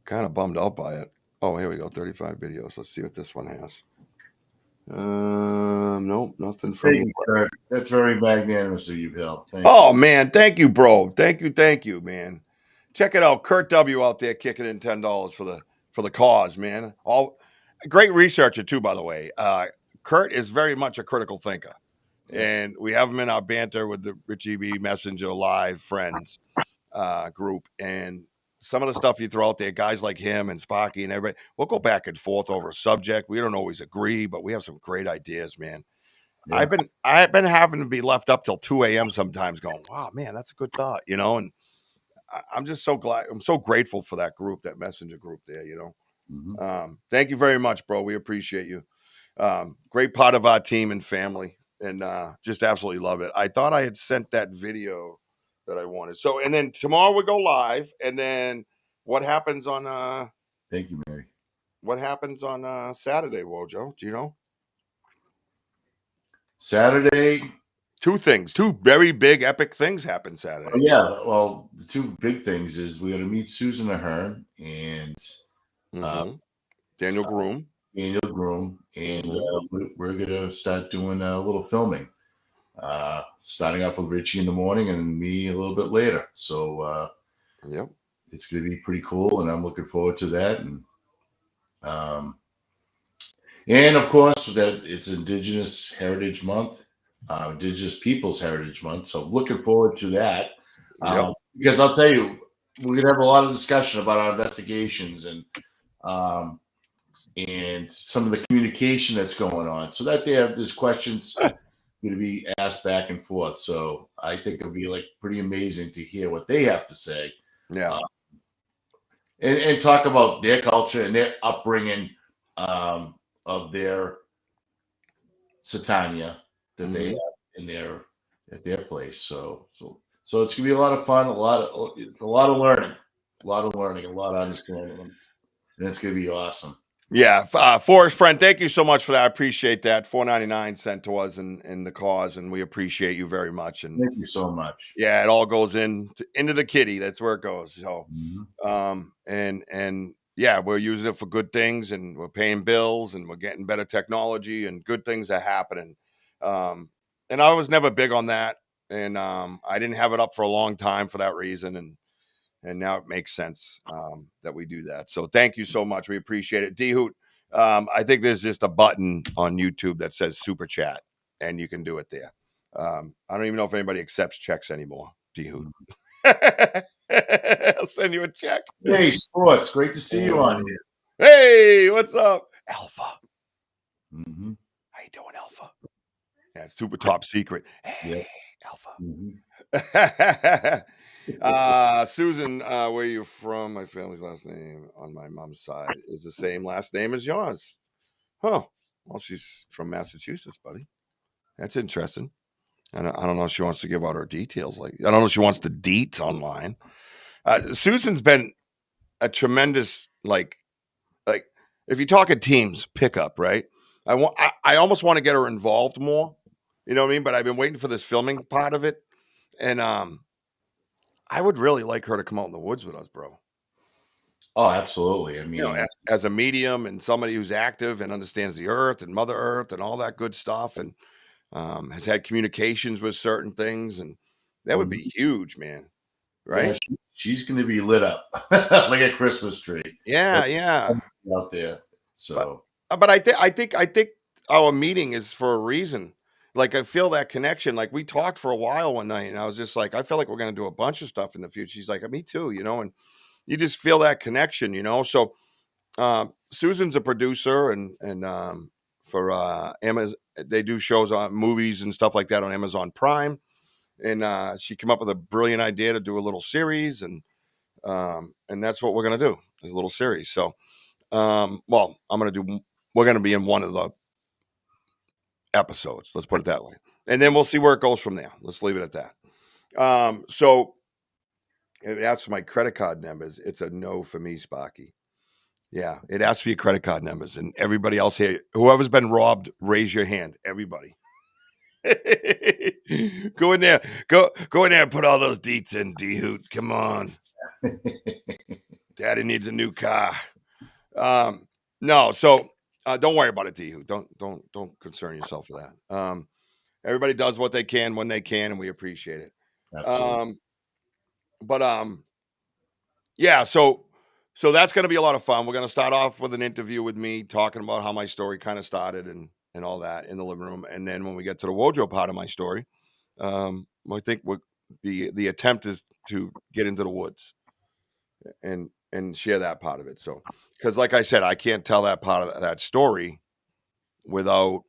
kind of bummed out by it. Oh, here we go. 35 videos. Let's see what this one has. Nope, nothing from you. That's very magnanimous of you, Bill. Man, thank you, bro. Thank you, man. Check it out, Kurt W out there kicking in $10 for the cause, man. All great researcher too, by the way. Kurt is very much a critical thinker, and we have him in our banter with the Richie B Messenger Live friends group, and some of the stuff you throw out there, guys like him and Sparky and everybody, we'll go back and forth over a subject. We don't always agree, but we have some great ideas, man. Yeah. I've been having to be left up till 2 a.m. sometimes going, wow, man, that's a good thought, and I'm just so glad. I'm so grateful for that group, that messenger group there, Mm-hmm. Thank you very much, bro. We appreciate you. Great part of our team and family, and just absolutely love it. I thought I had sent that video that I wanted. So, and then tomorrow we go live, and then what happens on Thank you, Mary. What happens on Saturday, Wojo? Do you know? Saturday. Two very big, epic things happen Saturday. Oh, yeah. Well, the two big things is we're going to meet Susan Ahern and Daniel Groom. And we're going to start doing a little filming. Starting off with Richie in the morning and me a little bit later. So, it's going to be pretty cool, and I'm looking forward to that. And of course, that it's Indigenous Heritage Month, Indigenous Peoples Heritage Month. So looking forward to that. Because I'll tell you, we're going to have a lot of discussion about our investigations and some of the communication that's going on. So that there's questions going to be asked back and forth. So I think it'll be like pretty amazing to hear what they have to say. Yeah. And talk about their culture and their upbringing of their Satania that they have at their place. So it's gonna be a lot of fun, a lot of learning, a lot of understanding, and it's gonna be awesome. Yeah, Forrest friend, thank you so much for that. I appreciate that. $4.99 sent to us in the cause, and we appreciate you very much. And thank you so much. Yeah, it all goes into the kitty. That's where it goes. So, and yeah, we're using it for good things, and we're paying bills, and we're getting better technology, and good things are happening. And I was never big on that, and I didn't have it up for a long time for that reason, and now it makes sense that we do that. So thank you so much. We appreciate it. D-Hoot, I think there's just a button on YouTube that says Super Chat, and you can do it there. I don't even know if anybody accepts checks anymore. D-Hoot. I'll send you a check. Hey, Sports. Great to see you on here. Hey, what's up? Alpha. How you doing, Alpha? Yeah, super top secret. Hey, Alpha. Susan, where are you from? My family's last name on my mom's side is the same last name as yours. Huh. Well, she's from Massachusetts, buddy. That's interesting. I don't know if she wants to give out her details. I don't know if she wants the deets online. Susan's been a tremendous, like if you talk at teams pickup, right? I almost want to get her involved more. You know what I mean? But I've been waiting for this filming part of it. And I would really like her to come out in the woods with us, bro. Oh, absolutely. I mean, As a medium and somebody who's active and understands the earth and Mother Earth and all that good stuff, and has had communications with certain things, and that would be huge, man. yeah, Right? she's going to be lit up like a Christmas tree. Yeah, yeah. Out there. But So but I think our meeting is for a reason. Like I feel that connection. Like we talked for a while one night, and I was just like, I feel like we're gonna do a bunch of stuff in the future. She's like, me too, and you just feel that connection. So Susan's a producer and for Amazon, they do shows on movies and stuff like that on Amazon Prime. And she came up with a brilliant idea to do a little series, and that's what we're gonna do is a little series. So well, we're gonna be in one of the episodes. Let's put it that way. And then we'll see where it goes from there. Let's leave it at that. So it asks for my credit card numbers. It's a no for me, Sparky. Yeah, it asks for your credit card numbers. And everybody else here, whoever's been robbed, raise your hand. Everybody. Go in there. Go in there and put all those deets in, D-Hoot. Come on. Daddy needs a new car. No, so don't worry about it, D-Hoot. Don't concern yourself with that. Everybody does what they can when they can, and we appreciate it. absolutely. But yeah, so that's going to be a lot of fun. We're going to start off with an interview with me talking about how my story kind of started and all that in the living room, and then when we get to the Wojo part of my story, I think the attempt is to get into the woods and share that part of it. So, because like I said, I can't tell that part of that story without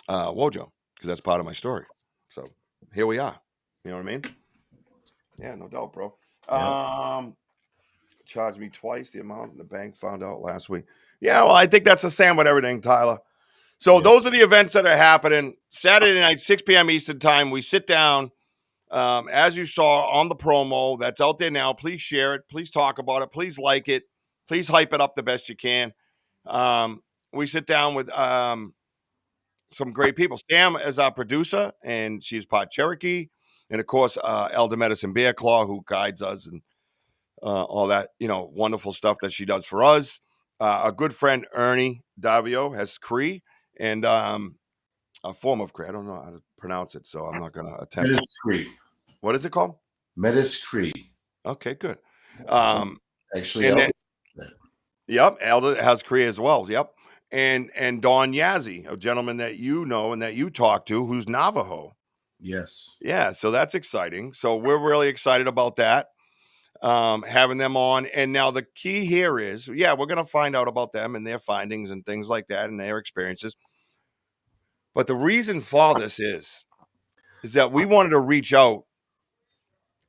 Wojo, because that's part of my story. So here we are. You know what I mean? Yeah, no doubt, bro. Yeah. Charged me twice the amount the bank found out last week. Yeah, well, I think that's the same with everything, Tyler. So Yeah. those are the events that are happening. Saturday night, 6 p.m. Eastern time. We sit down. As you saw on the promo that's out there now, please share it. Please talk about it. Please like it. Please hype it up the best you can. We sit down with some great people. Sam is our producer, and she's part Cherokee. And of course, Elder Medicine Bear Claw, who guides us and all that, wonderful stuff that she does for us. A good friend, Ernie Davio, has Cree and a form of Cree. I don't know how to pronounce it, so I'm not going to attempt it. Cree. What is it called? Metis Cree. Okay, good. Actually, and then, yep, Elder has Cree as well. Yep. And Don Yazzie, a gentleman that you know and that you talk to, who's Navajo. yes. Yeah, so that's exciting. So we're really excited about that. Having them on. And now the key here is, we're going to find out about them and their findings and things like that and their experiences. But the reason for this is that we wanted to reach out,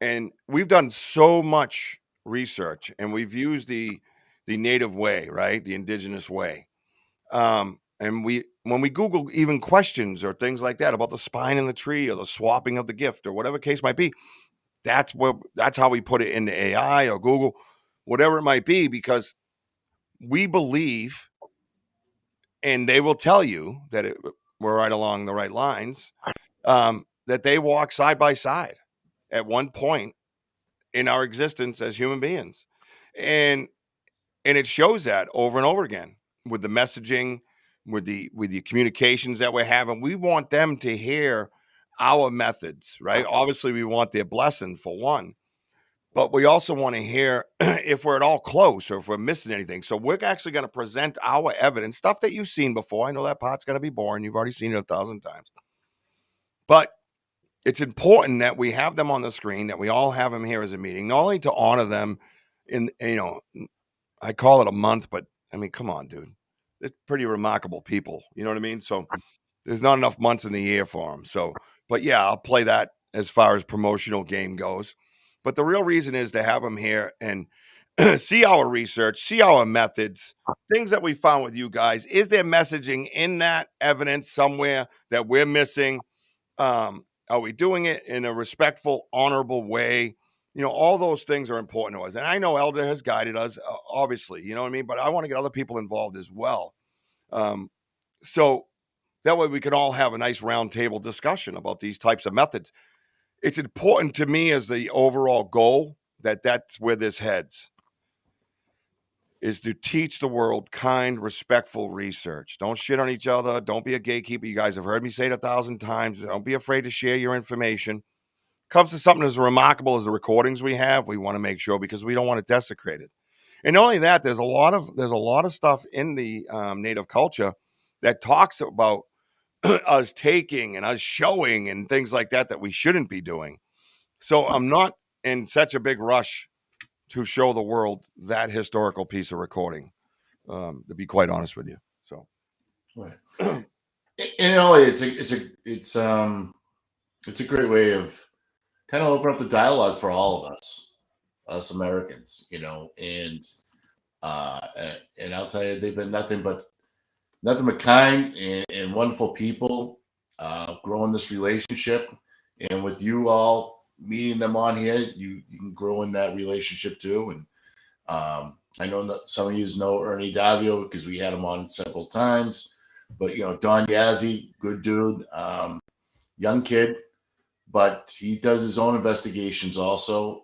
and we've done so much research, and we've used the native way, right? The indigenous way. And when we Google even questions or things like that about the spine in the tree or the swapping of the gift or whatever case might be, that's how we put it into AI or Google, whatever it might be, because we believe, and they will tell you that we're right along the right lines, that they walk side by side at one point in our existence as human beings. And it shows that over and over again with the messaging, with the communications that we're having. We want them to hear our methods, right? Obviously, we want their blessing for one, but we also want to hear if we're at all close or if we're missing anything. So we're actually going to present our evidence, stuff that you've seen before. I know that part's going to be boring. You've already seen it 1,000 times. But it's important that we have them on the screen, that we all have them here as a meeting, not only to honor them in, I call it a month, but I mean, come on, dude. They're pretty remarkable people. You know what I mean? So there's not enough months in the year for them. So, but yeah, I'll play that as far as promotional game goes. But the real reason is to have them here and see our research, see our methods, things that we found with you guys. Is there messaging in that evidence somewhere that we're missing? Are we doing it in a respectful, honorable way? All those things are important to us. And I know Elder has guided us, obviously, you know what I mean? But I want to get other people involved as well. So that way we can all have a nice round table discussion about these types of methods. It's important to me as the overall goal that that's where this heads. is to teach the world kind, respectful research. Don't shit on each other. Don't be a gatekeeper. You guys have heard me say it 1,000 times. Don't be afraid to share your information. Comes to something as remarkable as the recordings we have, we want to make sure, because we don't want to desecrate it. And not only that, there's a lot of stuff in the native culture that talks about us taking and us showing and things like that we shouldn't be doing. So I'm not in such a big rush to show the world that historical piece of recording, to be quite honest with you. So, right. And it's a great way of kind of open up the dialogue for all of us Americans, and I'll tell you, they've been nothing but kind and wonderful people, growing this relationship, and with you all meeting them on here, you can grow in that relationship too. And I know that some of you know Ernie Davio because we had him on several times, but Don Yazzie, good dude, young kid, but he does his own investigations also.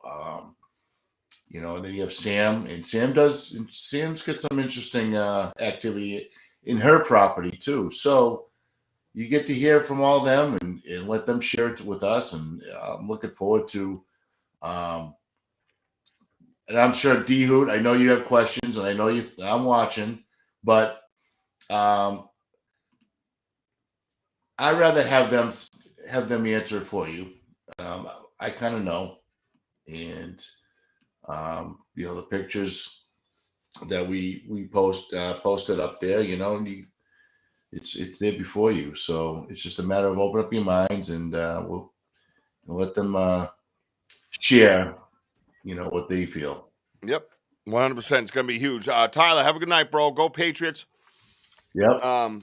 And then you have Sam, and Sam's got some interesting activity in her property too. So you get to hear from all of them and let them share it with us. And I'm looking forward to, and I'm sure D Hoot, I know you have questions, and I know I'm watching, but I'd rather have them answer it for you. I kind of know, and the pictures that we posted up there, and it's there before you. So it's just a matter of open up your minds, and we'll let them share, what they feel. Yep, 100%. It's going to be huge. Tyler, have a good night, bro. Go Patriots. Yep.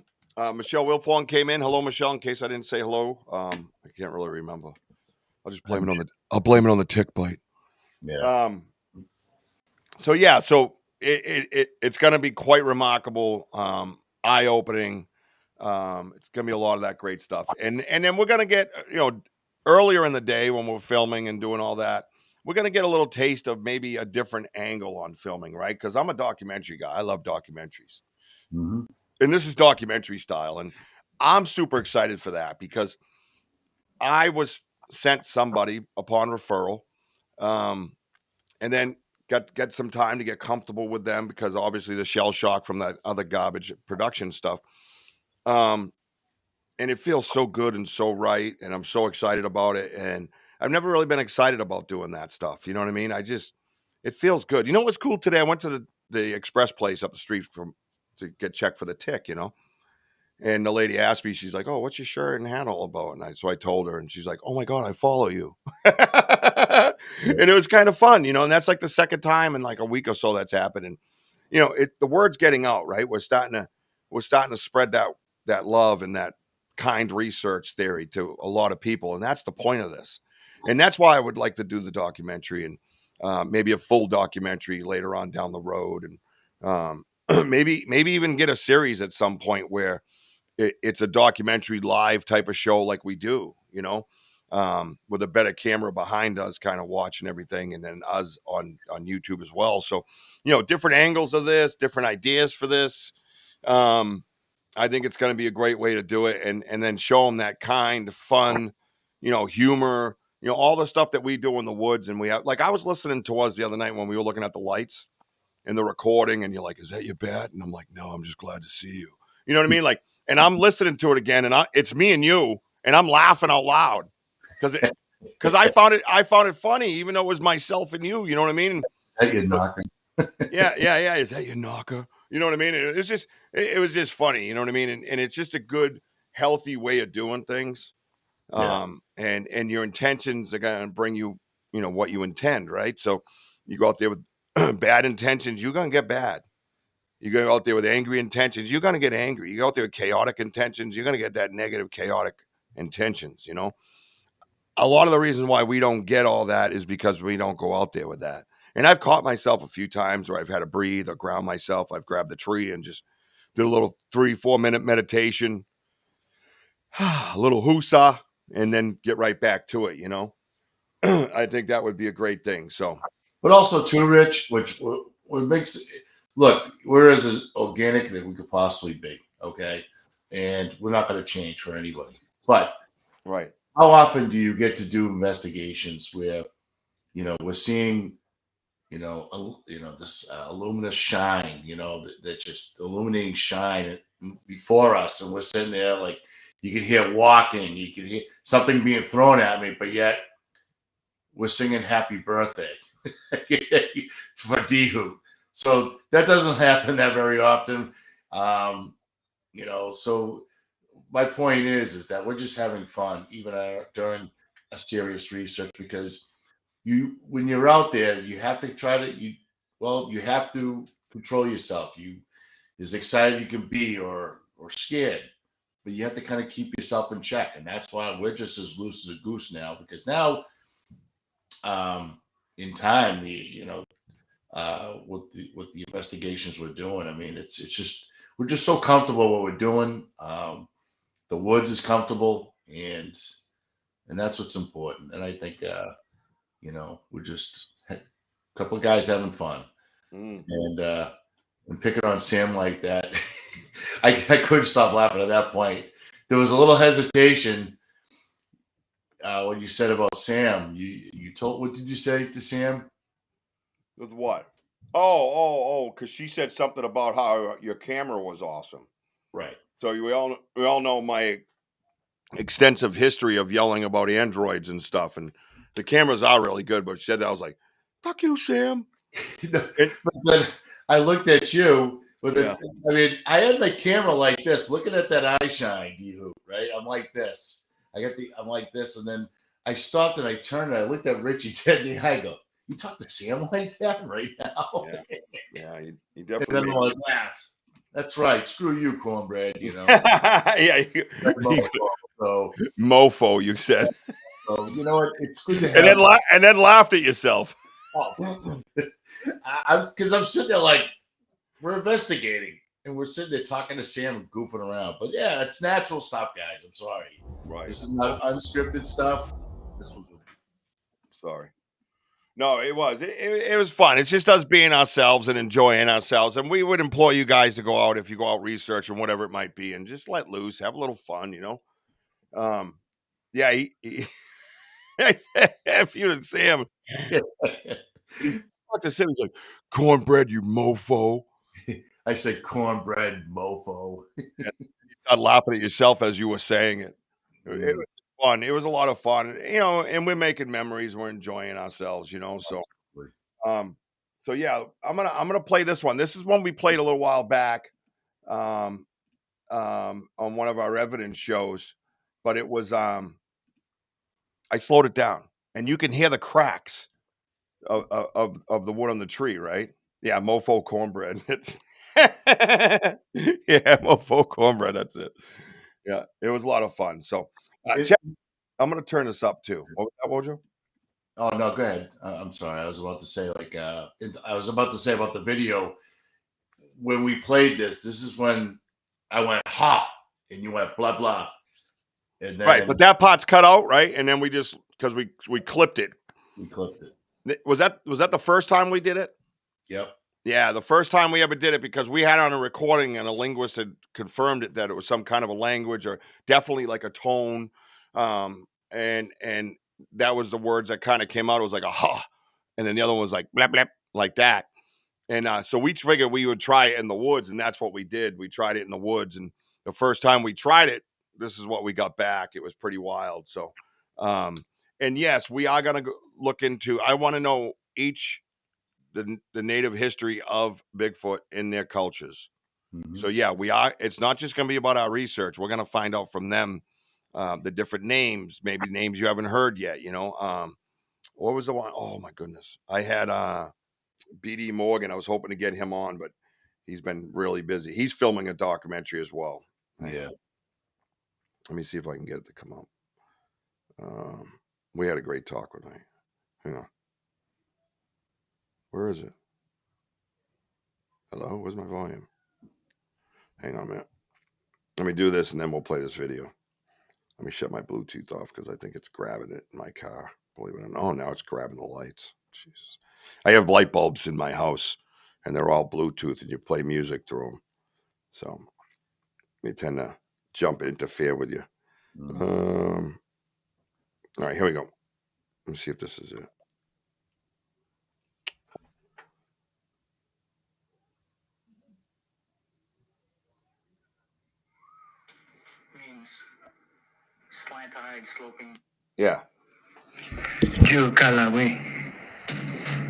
Michelle Wilfong came in. Hello, Michelle. In case I didn't say hello, I can't really remember. I'll just blame it on the tick bite. Yeah. So yeah, it's going to be quite remarkable, eye-opening. It's going to be a lot of that great stuff, and then we're going to get earlier in the day when we're filming and doing all that, we're going to get a little taste of maybe a different angle on filming, right? Because I'm a documentary guy. I love documentaries, Mm-hmm. and this is documentary style, and I'm super excited for that because I was sent somebody upon referral, and then get some time to get comfortable with them because obviously the shell shock from that other garbage production stuff. And it feels so good and so right, and I'm so excited about it. And I've never really been excited about doing that stuff. You know what I mean? It feels good. You know what's cool today? I went to the express place up the street to get checked for the tick, and the lady asked me, she's like, "Oh, what's your shirt and hat all about?" And so I told her, and she's like, "Oh my God, I follow you." And it was kind of fun, and that's like the second time in like a week or so that's happened. And, the word's getting out, right? We're starting to spread that love and that kind research theory to a lot of people. And that's the point of this. And that's why I would like to do the documentary and maybe a full documentary later on down the road. And maybe even get a series at some point where it's a documentary live type of show like we do, with a better camera behind us kind of watching everything, and then us on YouTube as well. So, different angles of this, different ideas for this. I think it's going to be a great way to do it, and then show them that kind of fun, humor, all the stuff that we do in the woods. And we have, like, I was listening to us the other night when we were looking at the lights and the recording, and you're like, "Is that your bat?" And I'm like, "No, I'm just glad to see you." You know what I mean? Like, and I'm listening to it again, and it's me and you, and I'm laughing out loud because I found it funny, even though it was myself and you. You know what I mean? Hey, you knocker. Yeah. Is that your knocker? You know what I mean? It was just funny. You know what I mean? And it's just a good, healthy way of doing things. And your intentions are going to bring you, what you intend, right? So you go out there with bad intentions, you're going to get bad. You go out there with angry intentions, you're going to get angry. You go out there with chaotic intentions, you're going to get that negative, chaotic intentions, A lot of the reasons why we don't get all that is because we don't go out there with that. And I've caught myself a few times where I've had to breathe or ground myself. I've grabbed the tree and just did a little 3-4 minute meditation, a little husa, and then get right back to it, I think that would be a great thing. So, But also too, Rich, which what makes look, we're as organic that we could possibly be, okay? And we're not going to change for anybody. But Right. how often do you get to do investigations where, we're seeing, this luminous shine, that just illuminating shine before us, and we're sitting there like you can hear walking, you can hear something being thrown at me, but yet we're singing "Happy Birthday" for D-Hoop. So that doesn't happen that very often. So my point is that we're just having fun, even during a serious research, because when you're out there, you have to you have to control yourself. You as excited you can be or scared, but you have to kind of keep yourself in check, and that's why we're just as loose as a goose now. Because now, in time, with the investigations we're doing, I mean, it's just we're just so comfortable what we're doing. The woods is comfortable, and that's what's important. And I think we're just a couple of guys having fun, and picking on Sam like that. I couldn't stop laughing at that point. There was a little hesitation when you said about Sam. You told, what did you say to Sam? With what? Oh, because she said something about how your camera was awesome. Right. So we all know my extensive history of yelling about androids and stuff, and the cameras are really good. But she said that, I was like, "Fuck you, Sam." But then I looked at you with Yeah. I mean, I had my camera like this, looking at that eye shine, right? I'm like this. I'm like this, and then I stopped and I turned and I looked at Richie dead in the eye. I go, "You talk to Sam like that right now?" Yeah, you And definitely then made I'm like, that's right. Screw you, cornbread. yeah, So, mofo, you said, you know what? It's good to and have. then laughed at yourself. Because I'm sitting there like we're investigating and we're sitting there talking to Sam and goofing around. But yeah, it's natural stuff, guys. I'm sorry. Right. This is not unscripted stuff. This was Sorry. No, it was. It was fun. It's just us being ourselves and enjoying ourselves. And we would implore you guys to go out if you go out researching whatever it might be and just let loose, have a little fun, Yeah, if you and Sam, he's to Sam, he's like, cornbread, you mofo. I said cornbread mofo. You start laughing at yourself as you were saying it. It was fun. It was a lot of fun, and we're making memories. We're enjoying ourselves, So, um, yeah, I'm gonna play this one. This is one we played a little while back, on one of our evidence shows, but it was I slowed it down, and you can hear the cracks of the wood on the tree, right? Yeah, mofo cornbread. It's yeah, mofo cornbread. That's it. Yeah, it was a lot of fun. So, check, I'm gonna turn this up too. What was that, Wojo? Oh no, go ahead. I'm sorry. I was about to say I was about to say about the video when we played this. This is when I went ha and you went blah blah, and then Right, but that part's cut out, right? And then we just because we clipped it. we clipped it. Was that the first time we did it? Yep. Yeah, the first time we ever did it, because we had on a recording and a linguist had confirmed it that it was some kind of a language or definitely like a tone. And that was the words that kind of came out. It was like a ha, and then the other one was like blap blap, like that. And so we figured we would try it in the woods, and that's what we did. We tried it in the woods, and the first time we tried it, this is what we got back. It was pretty wild. So, and yes, we are gonna look into. I want to know the native history of Bigfoot in their cultures. So yeah, we are. It's not just going to be about our research. We're going to find out from them the different names, maybe names you haven't heard yet. What was the one? Oh my goodness, I had BD Morgan. I was hoping to get him on, but he's been really busy. He's filming a documentary as well. Yeah. Let me see if I can get it to come up. We had a great talk with him. Hang on. Where is it? Hello, where's my volume? Hang on a minute. Let me do this and then we'll play this video. Let me shut my Bluetooth off because I think it's grabbing it in my car. Believe it or not. Oh, now it's grabbing the lights. Jesus. I have light bulbs in my house and they're all Bluetooth, and you play music through them. So they tend to interfere with you. All right, here we go. Let's see if this is it. Means slant-eyed, sloping. Yeah. Jukalawi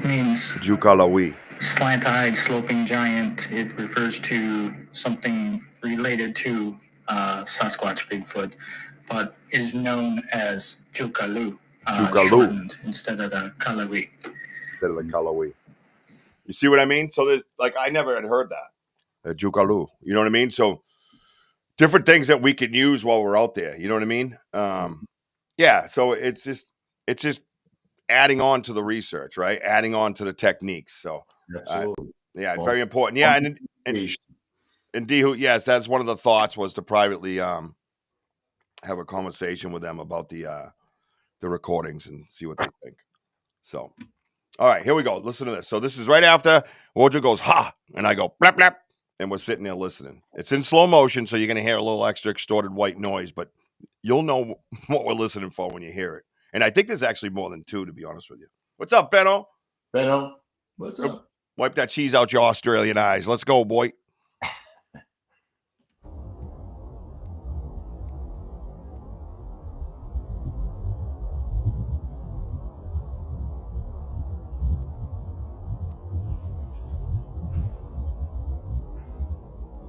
means Jukalawi. slant-eyed, sloping giant. It refers to something related to Sasquatch, Bigfoot, but is known as Jukalu, Jukalu. shortened instead of the Kalawi. Instead of the Kalawi. You see what I mean? So there's like I never had heard that. Jukalu. You know what I mean? So different things that we can use while we're out there. You know what I mean? Yeah. So it's just adding on to the research, right? Adding on to the techniques. So Absolutely. yeah, very important. Yeah, and D, yes, that's one of the thoughts was to privately have a conversation with them about the recordings and see what they think. So, all right, here we go. Listen to this. So this is right after Wojo goes ha, and I go blap blap, and we're sitting there listening. It's in slow motion, so you're gonna hear a little extra extorted white noise, but you'll know what we're listening for when you hear it. And I think there's actually more than two, to be honest with you. What's up, Benno? Benno, what's up? Wipe that cheese out your Australian eyes. Let's go, boy.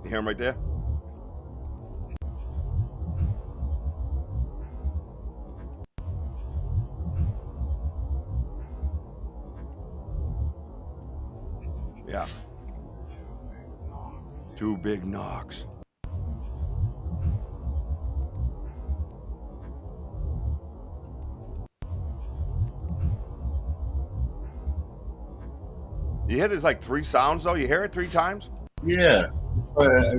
You hear him right there? Yeah. Two big knocks. You hear there's like three sounds though? You hear it three times? Yeah. That's why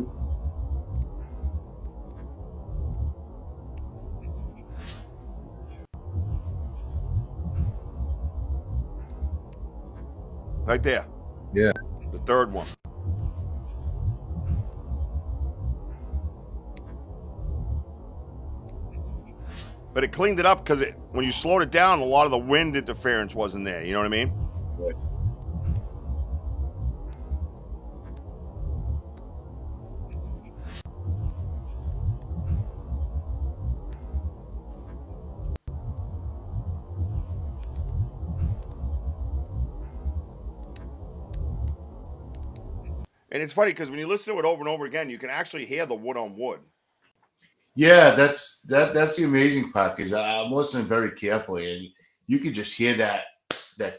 Right there. Yeah. The third one. But it cleaned it up because when you slowed it down, a lot of the wind interference wasn't there. You know what I mean? Right. And it's funny because when you listen to it over and over again, you can actually hear the wood on wood. Yeah, that's the amazing part because I'm listening very carefully, and you can just hear that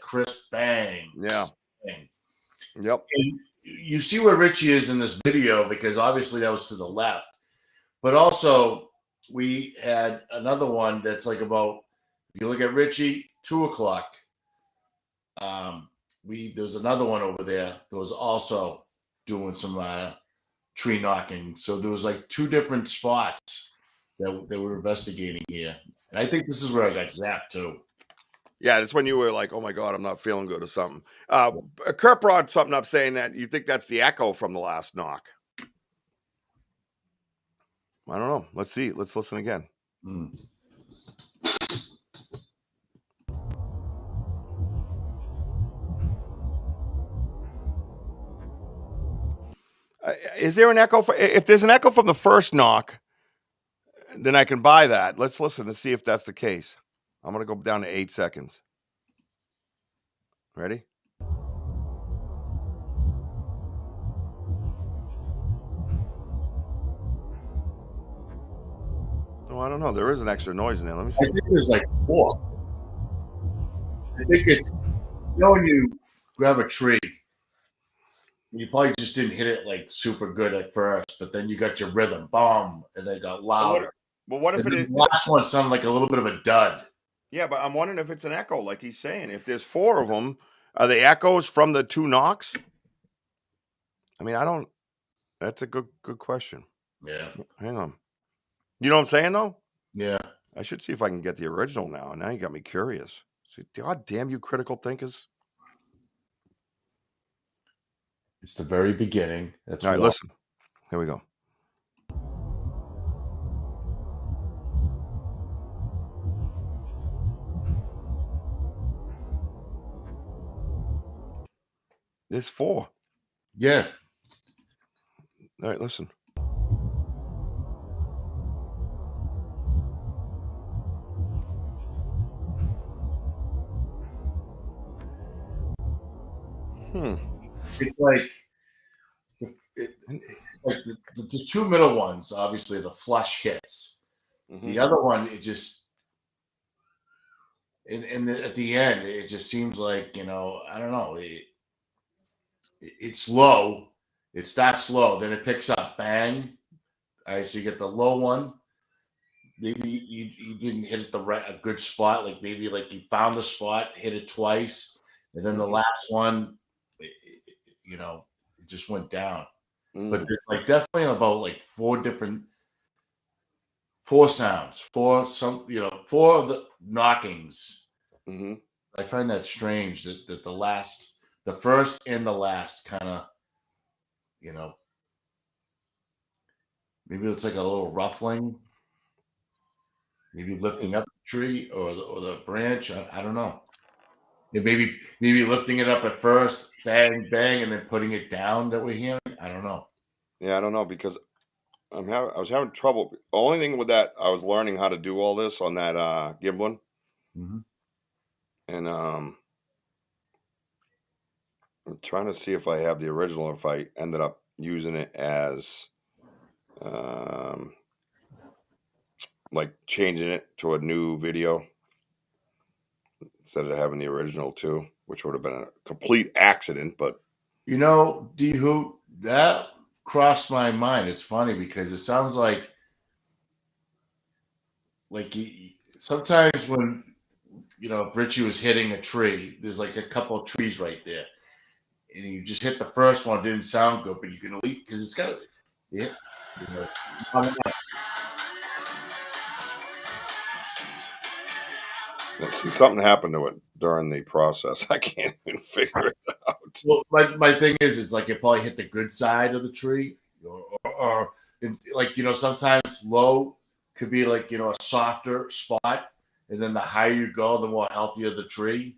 crisp bang. Yeah. Bang. Yep. And you see where Richie is in this video because obviously that was to the left, but also we had another one that's like about. If you look at Richie, 2:00. There's another one over there that was also doing some tree knocking. So there was like two different spots that we're investigating here. And I think this is where I got zapped too. Yeah, that's when you were like, oh my God, I'm not feeling good or something. Kurt brought something up saying that you think that's the echo from the last knock. I don't know. Let's see. Let's listen again. Is there an echo? If there's an echo from the first knock, then I can buy that. Let's listen to see if that's the case. I'm going to go down to 8 seconds. Ready? Oh, I don't know. There is an extra noise in there. Let me see. I think there's like 4. I think it's, when you grab a tree, you probably just didn't hit it like super good at first, but then you got your rhythm, boom, and then it got louder. But what if the last one sounded like a little bit of a dud? Yeah, but I'm wondering if it's an echo, like he's saying. If there's 4 of them, are they echoes from the 2 knocks? I mean, I don't. That's a good question. Yeah. Hang on. You know what I'm saying, though? Yeah. I should see if I can get the original now. Now you got me curious. See, God damn you critical thinkers. It's the very beginning. That's All right, one. listen. Here we go. There's 4. Yeah. All right, listen. It's like like the 2 middle ones, obviously the flush hits. Mm-hmm. The other one, it just at the end, it just seems like, I don't know. It's low. It starts slow, then it picks up, bang. All right, so you get the low one. Maybe you didn't hit it a good spot. Like maybe like you found the spot, hit it twice, and then the last one, it just went down. But there's like definitely about like 4 sounds, 4 of the knockings. Mm-hmm. I find that strange that the first and the last kind of, maybe it's like a little ruffling, maybe lifting up the tree or the branch. I don't know. And maybe lifting it up at first, bang bang, and then putting it down that we're hearing. I don't know. Yeah, I don't know because I was having trouble. The only thing with that, I was learning how to do all this on that Giblin, Mm-hmm. and I'm trying to see if I have the original. If I ended up using it as like changing it to a new video instead of having the original too, which would have been a complete accident. But D-Hoot, that crossed my mind. It's funny because it sounds like sometimes when if Richie was hitting a tree, there's like a couple of trees right there, and you just hit the first one. It didn't sound good, but you can leave because it's got yeah. let's see, something happened to it during the process. I can't even figure it out. Well, my thing is, it's like it probably hit the good side of the tree, or like sometimes low could be like a softer spot, and then the higher you go, the more healthier the tree.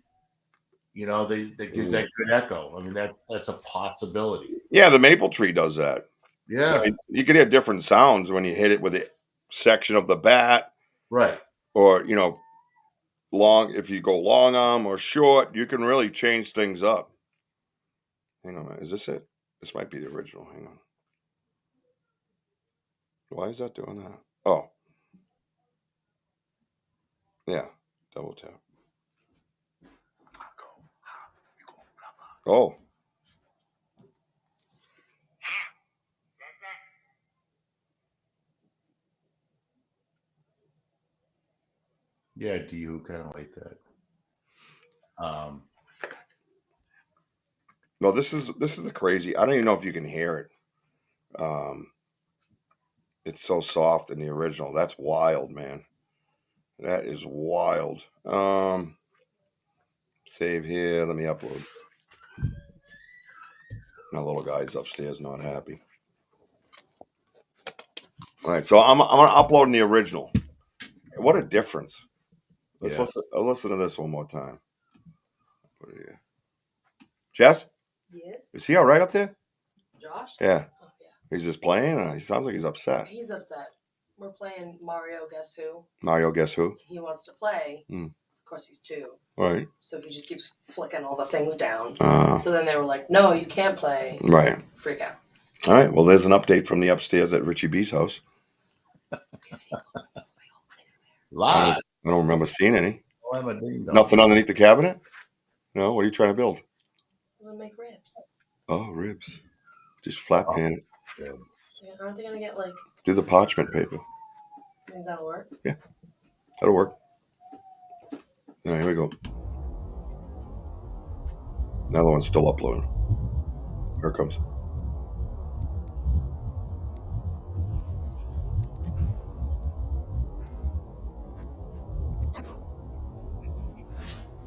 That gives that good echo. I mean, that's a possibility. Yeah, the maple tree does that. Yeah, I mean, you can hear different sounds when you hit it with a section of the bat, right. or long. If you go long arm or short, you can really change things up. Hang on a minute. Is this it? This might be the original. Hang on. Why is that doing that? Oh. Yeah. Double tap. Oh. Yeah, do you kind of like that? No, this is the crazy. I don't even know if you can hear it. It's so soft in the original. That's wild, man. That is wild. Save here. Let me upload. My little guy's upstairs, not happy. All right, so I'm gonna upload the original. What a difference! Listen. I'll listen to this one more time. Put it here. Jess, Yes. is he all right up there? Josh? Yeah. Oh, yeah. He's just playing. He sounds like he's upset. He's upset. We're playing Mario Guess Who. Mario, guess who? He wants to play. Hmm. Of course, he's 2. All right. So he just keeps flicking all the things down. Uh, So then they were like, no, you can't play. right. Freak out. All right. Well, there's an update from the upstairs at Richie B's house. Live. I don't remember seeing any. Oh, I'm a ding-dong. Nothing underneath the cabinet? No? What are you trying to build? I'm going to make ribs. Oh, ribs. Just flat pan it. Yeah. Yeah, aren't they going to get like... Do the parchment paper. Think that'll work? That'll work. All right, here we go. Another one's still uploading. Here it comes.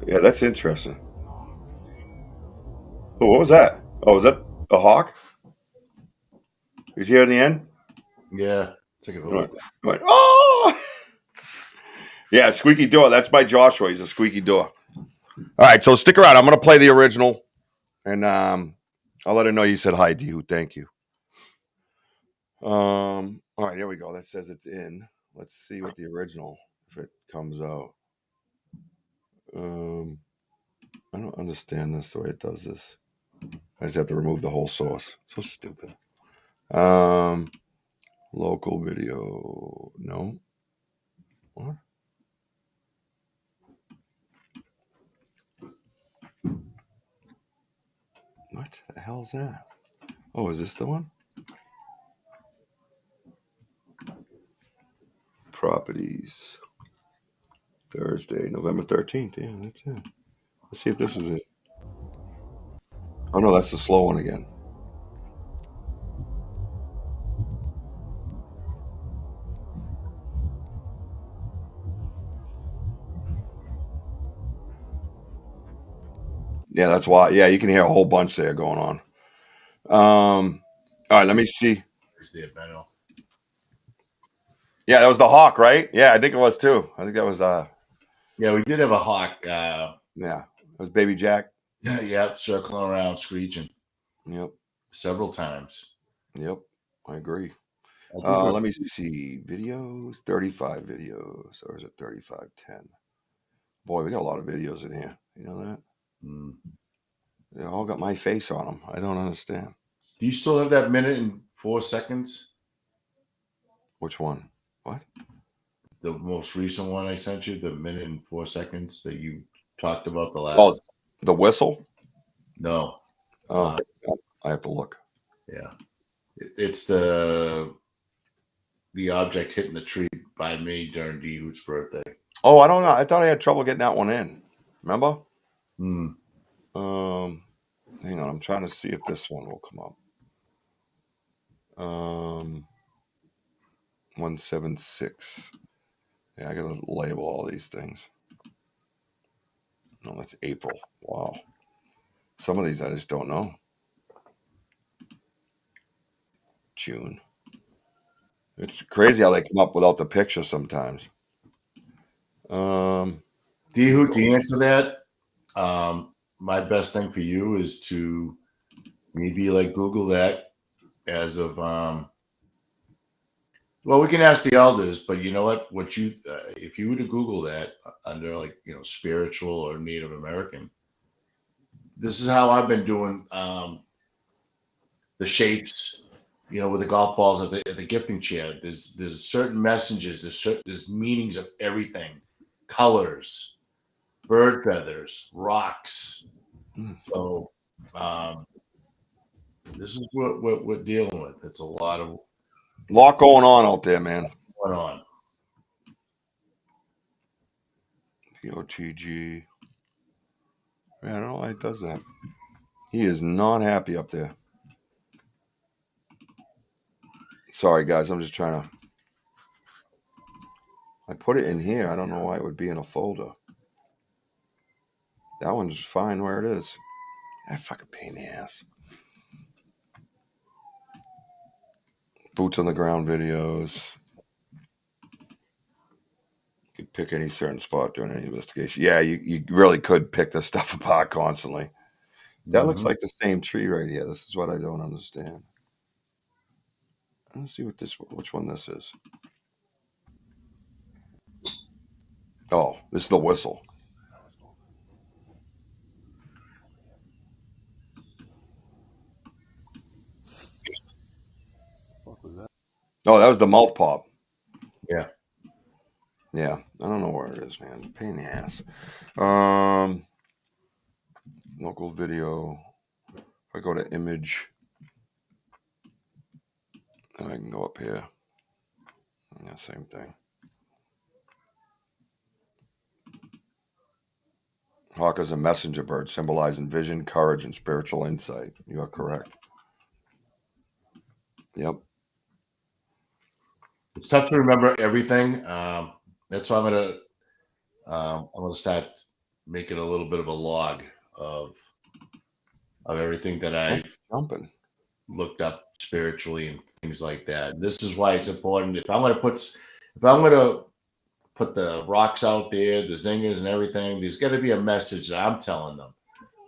Yeah, that's interesting. Oh, what was that? Oh, was that A hawk? He's here in the end? Yeah. Take a look. Right. Oh! Yeah, squeaky door. That's by Joshua. He's a squeaky door. All right, so stick around. I'm going to play the original, and I'll let her know you said hi, Dihu. Thank you. All right, here we go. That says it's in. Let's see what the original, if it comes out. I don't understand this the way it does this. I just have to remove the whole source. So stupid. Local video. No. What? What the hell is that? Oh, is this the one? Properties. Thursday, November 13th. Yeah, that's it. Let's see if this is it. Oh, no, that's the slow one again. Yeah, that's why. Yeah, you can hear a whole bunch there going on. All right, let me see. Yeah, that was the hawk, right? Yeah, I think it was too. I think that was Yeah, we did have a hawk. Yeah, it was Baby Jack. Yep, circling around, screeching. Yep. Several times. Yep, I agree. I think Let me see. Videos, 35 videos, or is it 3510? Boy, we got a lot of videos in here. You know that? They all got my face on them. I don't understand. Do you still have that minute and 4 seconds? Which one? What? The most recent one I sent you, the minute and 4 seconds that you talked about the Oh, last. the whistle? No. Oh, I have to look. Yeah. It's the object hitting the tree by me during D Hoot's birthday. Oh, I don't know. I thought I had trouble getting that one in. Remember? Hmm. Hang on. I'm trying to see if this one will come up. 176. Yeah, I gotta label all these things. No, that's April. Wow. Some of these I just don't know. June. It's crazy how they come up without the picture sometimes. D Hoot, to answer that, my best thing for you is to maybe like Google that as of well, we can ask the elders, but you know what you if you were to Google that under like spiritual or Native American, this is how I've been doing the shapes, with the golf balls at the gifting chair. There's certain messages, there's meanings of everything, colors, bird feathers, rocks. So this is what we're dealing with. It's a lot going on out there, man. going on. The OTG. Yeah, I don't know why it does that. He is not happy up there. Sorry, guys. I'm just trying to. I put it in here. I don't know why it would be in a folder. That one's fine where it is. That fucking pain in the ass. Boots on the ground videos. You could pick any certain spot during any investigation. Yeah, you really could pick this stuff apart constantly. That looks like the same tree right here. This is what I don't understand. Let's see which one this is. Oh, this is the whistle. Oh, that was the mouth pop. Yeah. Yeah, I don't know where it is, man. Pain in the ass. Local video. If I go to image, then I can go up here. Yeah, same thing. Hawk is a messenger bird symbolizing vision, courage, and spiritual insight. You are correct. Yep. It's tough to remember everything. That's why I'm gonna start making a little bit of a log of everything that I Jumping. looked up spiritually and things like that. And this is why it's important. If I'm gonna put the rocks out there, the zingers and everything, there's got to be a message that I'm telling them.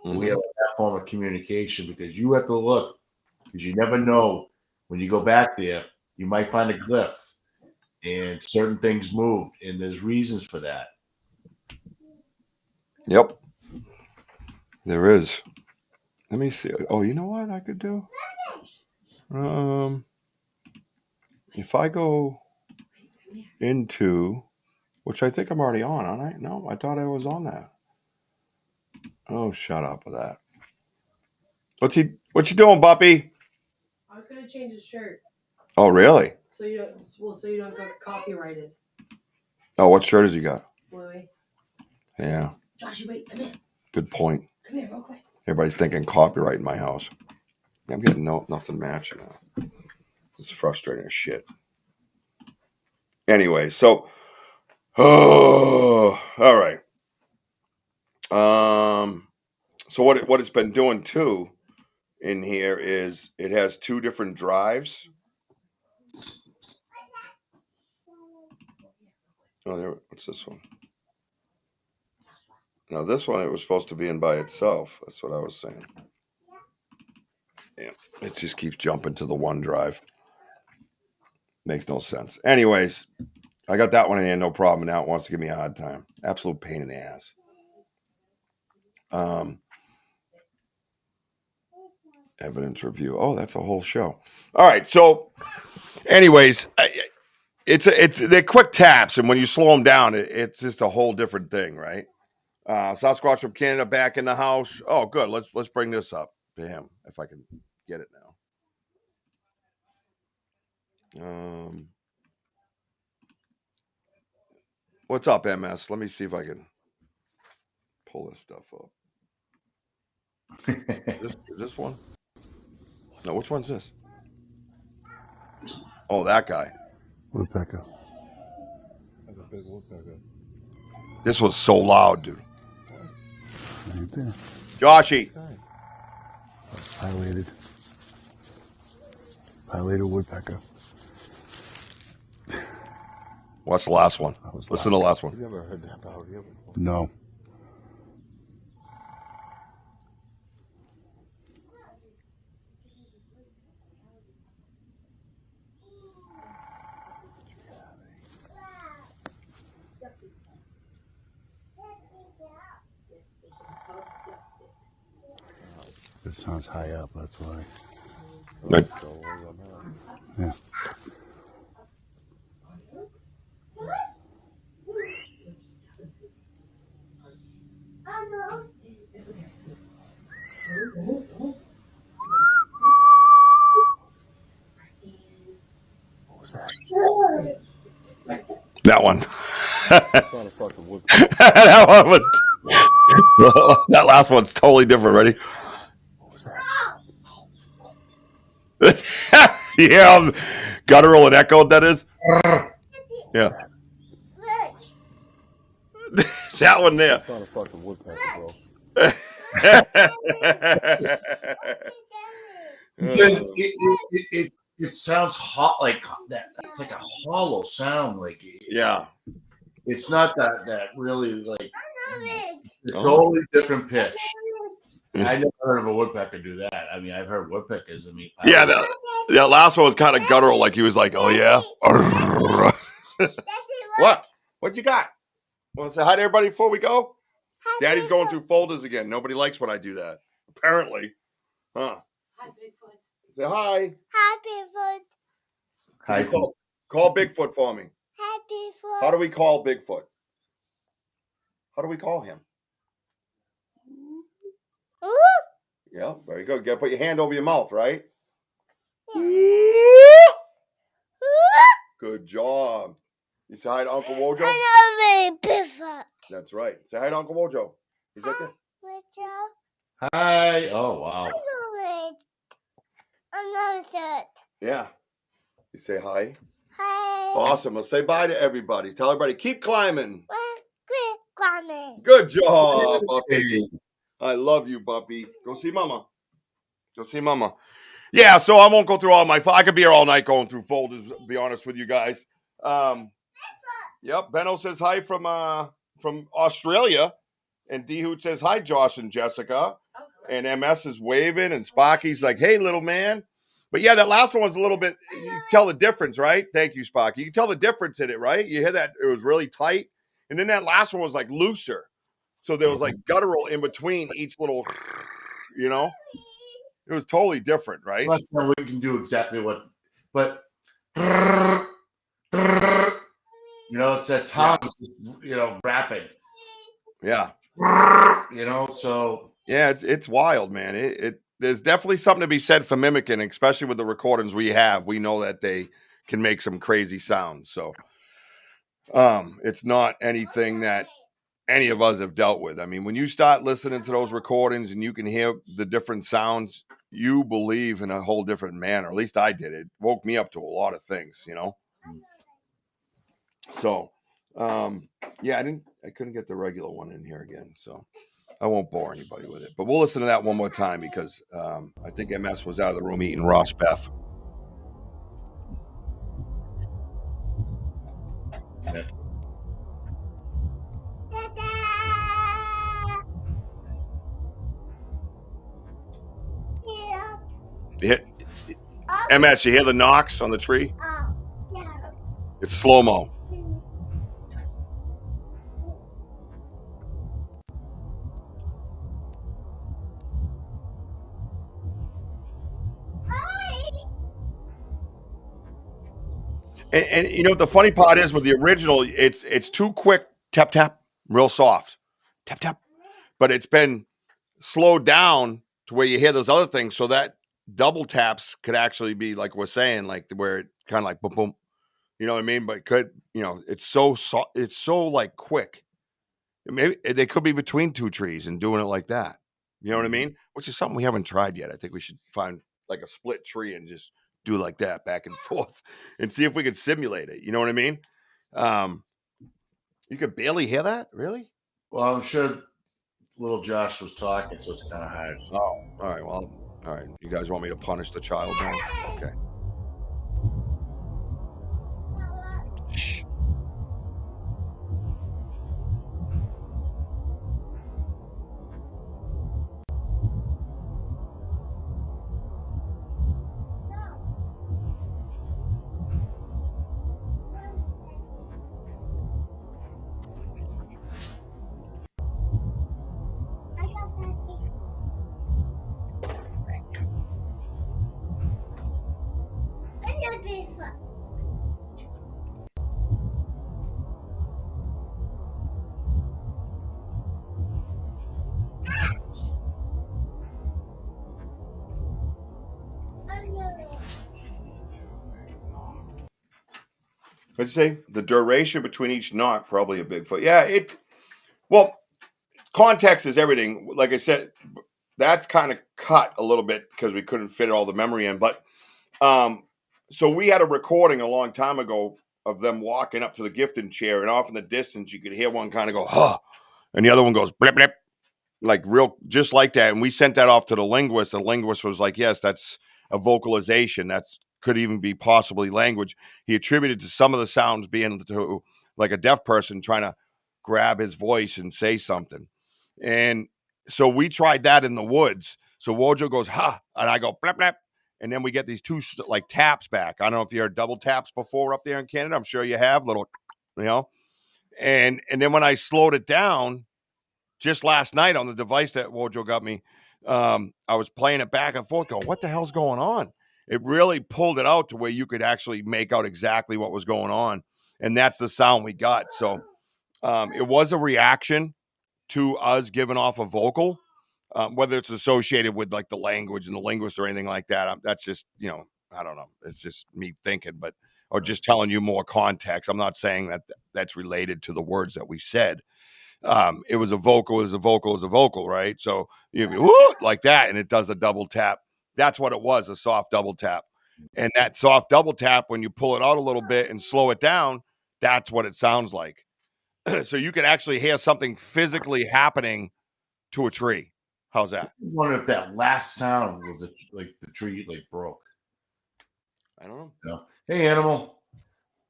Mm-hmm. We have that form of communication because you have to look, because you never know when you go back there, you might find a glyph and certain things move, and there's reasons for that. Yep. There is. Let me see. Oh, you know what I could do? If I go into, which I think I'm already on, aren't I? No, I thought I was on that. Oh, shut up with that. What you doing, Buppy? I was gonna change his shirt. Oh, really? So you don't get copyrighted. Oh, what shirt has he got? Bluey. Yeah. Joshy, wait, come here. Good point. Come here, real quick. Everybody's thinking copyright in my house. I'm getting nothing matching now. It's frustrating as shit. Anyway, so all right. So what it's been doing too in here is it has two different drives. Oh, there. What's this one? Now this one, it was supposed to be in by itself. That's what I was saying. Yeah, it just keeps jumping to the one drive. Makes no sense. Anyways, I got that one in here, no problem. Now it wants to give me a hard time. Absolute pain in the ass. Evidence review. Oh, that's a whole show. All right. So, anyways, they're quick taps, and when you slow them down, it's just a whole different thing, right? Sasquatch from Canada back in the house. Oh, good. Let's bring this up to him if I can get it now. What's up, MS? Let me see if I can pull this stuff up. Is this one? No, which one's this? Oh, that guy. Woodpecker. That's a big woodpecker. This was so loud, dude. Right there. Joshy. Pileated woodpecker. What's the last one? Listen to the last You one. never heard that about here before. No. It sounds high up, that's why. Right. Yeah. What was that? That one. That's not a fucking woodpecker. That one was. That last one's totally different. Ready? What was that? Yeah, guttural and echoed. That is. Yeah. That one there. That's not a fucking woodpecker, bro. Because it sounds hot, like that. It's like a hollow sound. Like Yeah. it's not that really like. It's a Oh. totally different pitch. I never heard of a woodpecker do that. I mean, I've heard woodpeckers. I mean, Yeah. That last one was kind of guttural. Like he was like, "Oh yeah." What? What you got? Want to say hi to everybody before we go? Daddy's going through folders again. Nobody likes when I do that. Apparently. Huh. Hi, Bigfoot. Say hi. Hi, Call Bigfoot for me. Bigfoot. How do we call Bigfoot? How do we call him? Yeah, very good. You gotta put your hand over your mouth, right? Good job. You say hi to Uncle Wojo? I love Bigfoot. That's right. Say hi to Uncle Wojo. He's right there. Hi. Oh wow. I love it. Yeah. You say hi. Hi. Awesome. Let's say bye to everybody. Tell everybody, keep climbing. Quick, climbing. Good job, Buppy. Hey. I love you, Buppy. Go see Mama. Go see Mama. Yeah, so I won't go through all my. I could be here all night going through folders. To be honest with you guys. Yep. Benno says hi from Australia, and D Hoot says hi, Josh and Jessica, and MS is waving, and Sparky's like, "Hey, little man." But yeah, that last one was a little bit. You can tell the difference, right? Thank you, Sparky. You can tell the difference in it, right? You hear that it was really tight, and then that last one was like looser. So there was like guttural in between each little, you know. It was totally different, right? I'm not sure we can do exactly what, but it's that tongue, rapid. Yeah. So yeah, it's wild, man. It there's definitely something to be said for mimicking, especially with the recordings we have. We know that they can make some crazy sounds. So it's not anything that any of us have dealt with. I mean, when you start listening to those recordings and you can hear the different sounds, you believe in a whole different manner. At least I did. It woke me up to a lot of things, So yeah, I couldn't get the regular one in here again. So I won't bore anybody with it, but we'll listen to that one more time because I think MS was out of the room eating Ross Beef. Yeah. MS, you hear the knocks on the tree? Yeah. It's slow-mo. And you know what the funny part is with the original, it's too quick, tap tap, real soft, tap tap, but it's been slowed down to where you hear those other things, so that double taps could actually be like we're saying, like where it kind of like boom boom, you know what I mean? But it's it's so like quick. Maybe they could be between two trees and doing it like that. You know what I mean? Which is something we haven't tried yet. I think we should find like a split tree and just do like that back and forth and see if we could simulate it. You know what I mean? You could barely hear that, really? Well, I'm sure little Josh was talking, so it's kind of hard. Oh, all right. Well, all right. You guys want me to punish the child now? Okay. Shh. What'd you say? The duration between each knock, probably a Bigfoot. Yeah, well, context is everything. Like I said, that's kind of cut a little bit because we couldn't fit all the memory in. But so we had a recording a long time ago of them walking up to the gifting chair, and off in the distance, you could hear one kind of go, huh, and the other one goes, blip, blip, like real, just like that. And we sent that off to the linguist. The linguist was like, yes, that's a vocalization. That's could even be possibly language. He attributed to some of the sounds being to like a deaf person trying to grab his voice and say something. And so we tried that in the woods. So Wojo goes, ha, and I go, blap, blap. And then we get these two like taps back. I don't know if you heard double taps before up there in Canada. I'm sure you have little, and then when I slowed it down, just last night on the device that Wojo got me, I was playing it back and forth going, what the hell's going on? It really pulled it out to where you could actually make out exactly what was going on. And that's the sound we got. So it was a reaction to us giving off a vocal, whether it's associated with like the language and the linguist or anything like that. That's just, I don't know. It's just me thinking, or just telling you more context. I'm not saying that that's related to the words that we said. It was a vocal, right? So you woo, like that, and it does a double tap. That's what it was, a soft double tap. And that soft double tap, when you pull it out a little bit and slow it down, that's what it sounds like. So you can actually hear something physically happening to a tree. How's that? I was wondering if that last sound was like the tree like broke. I don't know. No. Hey, animal.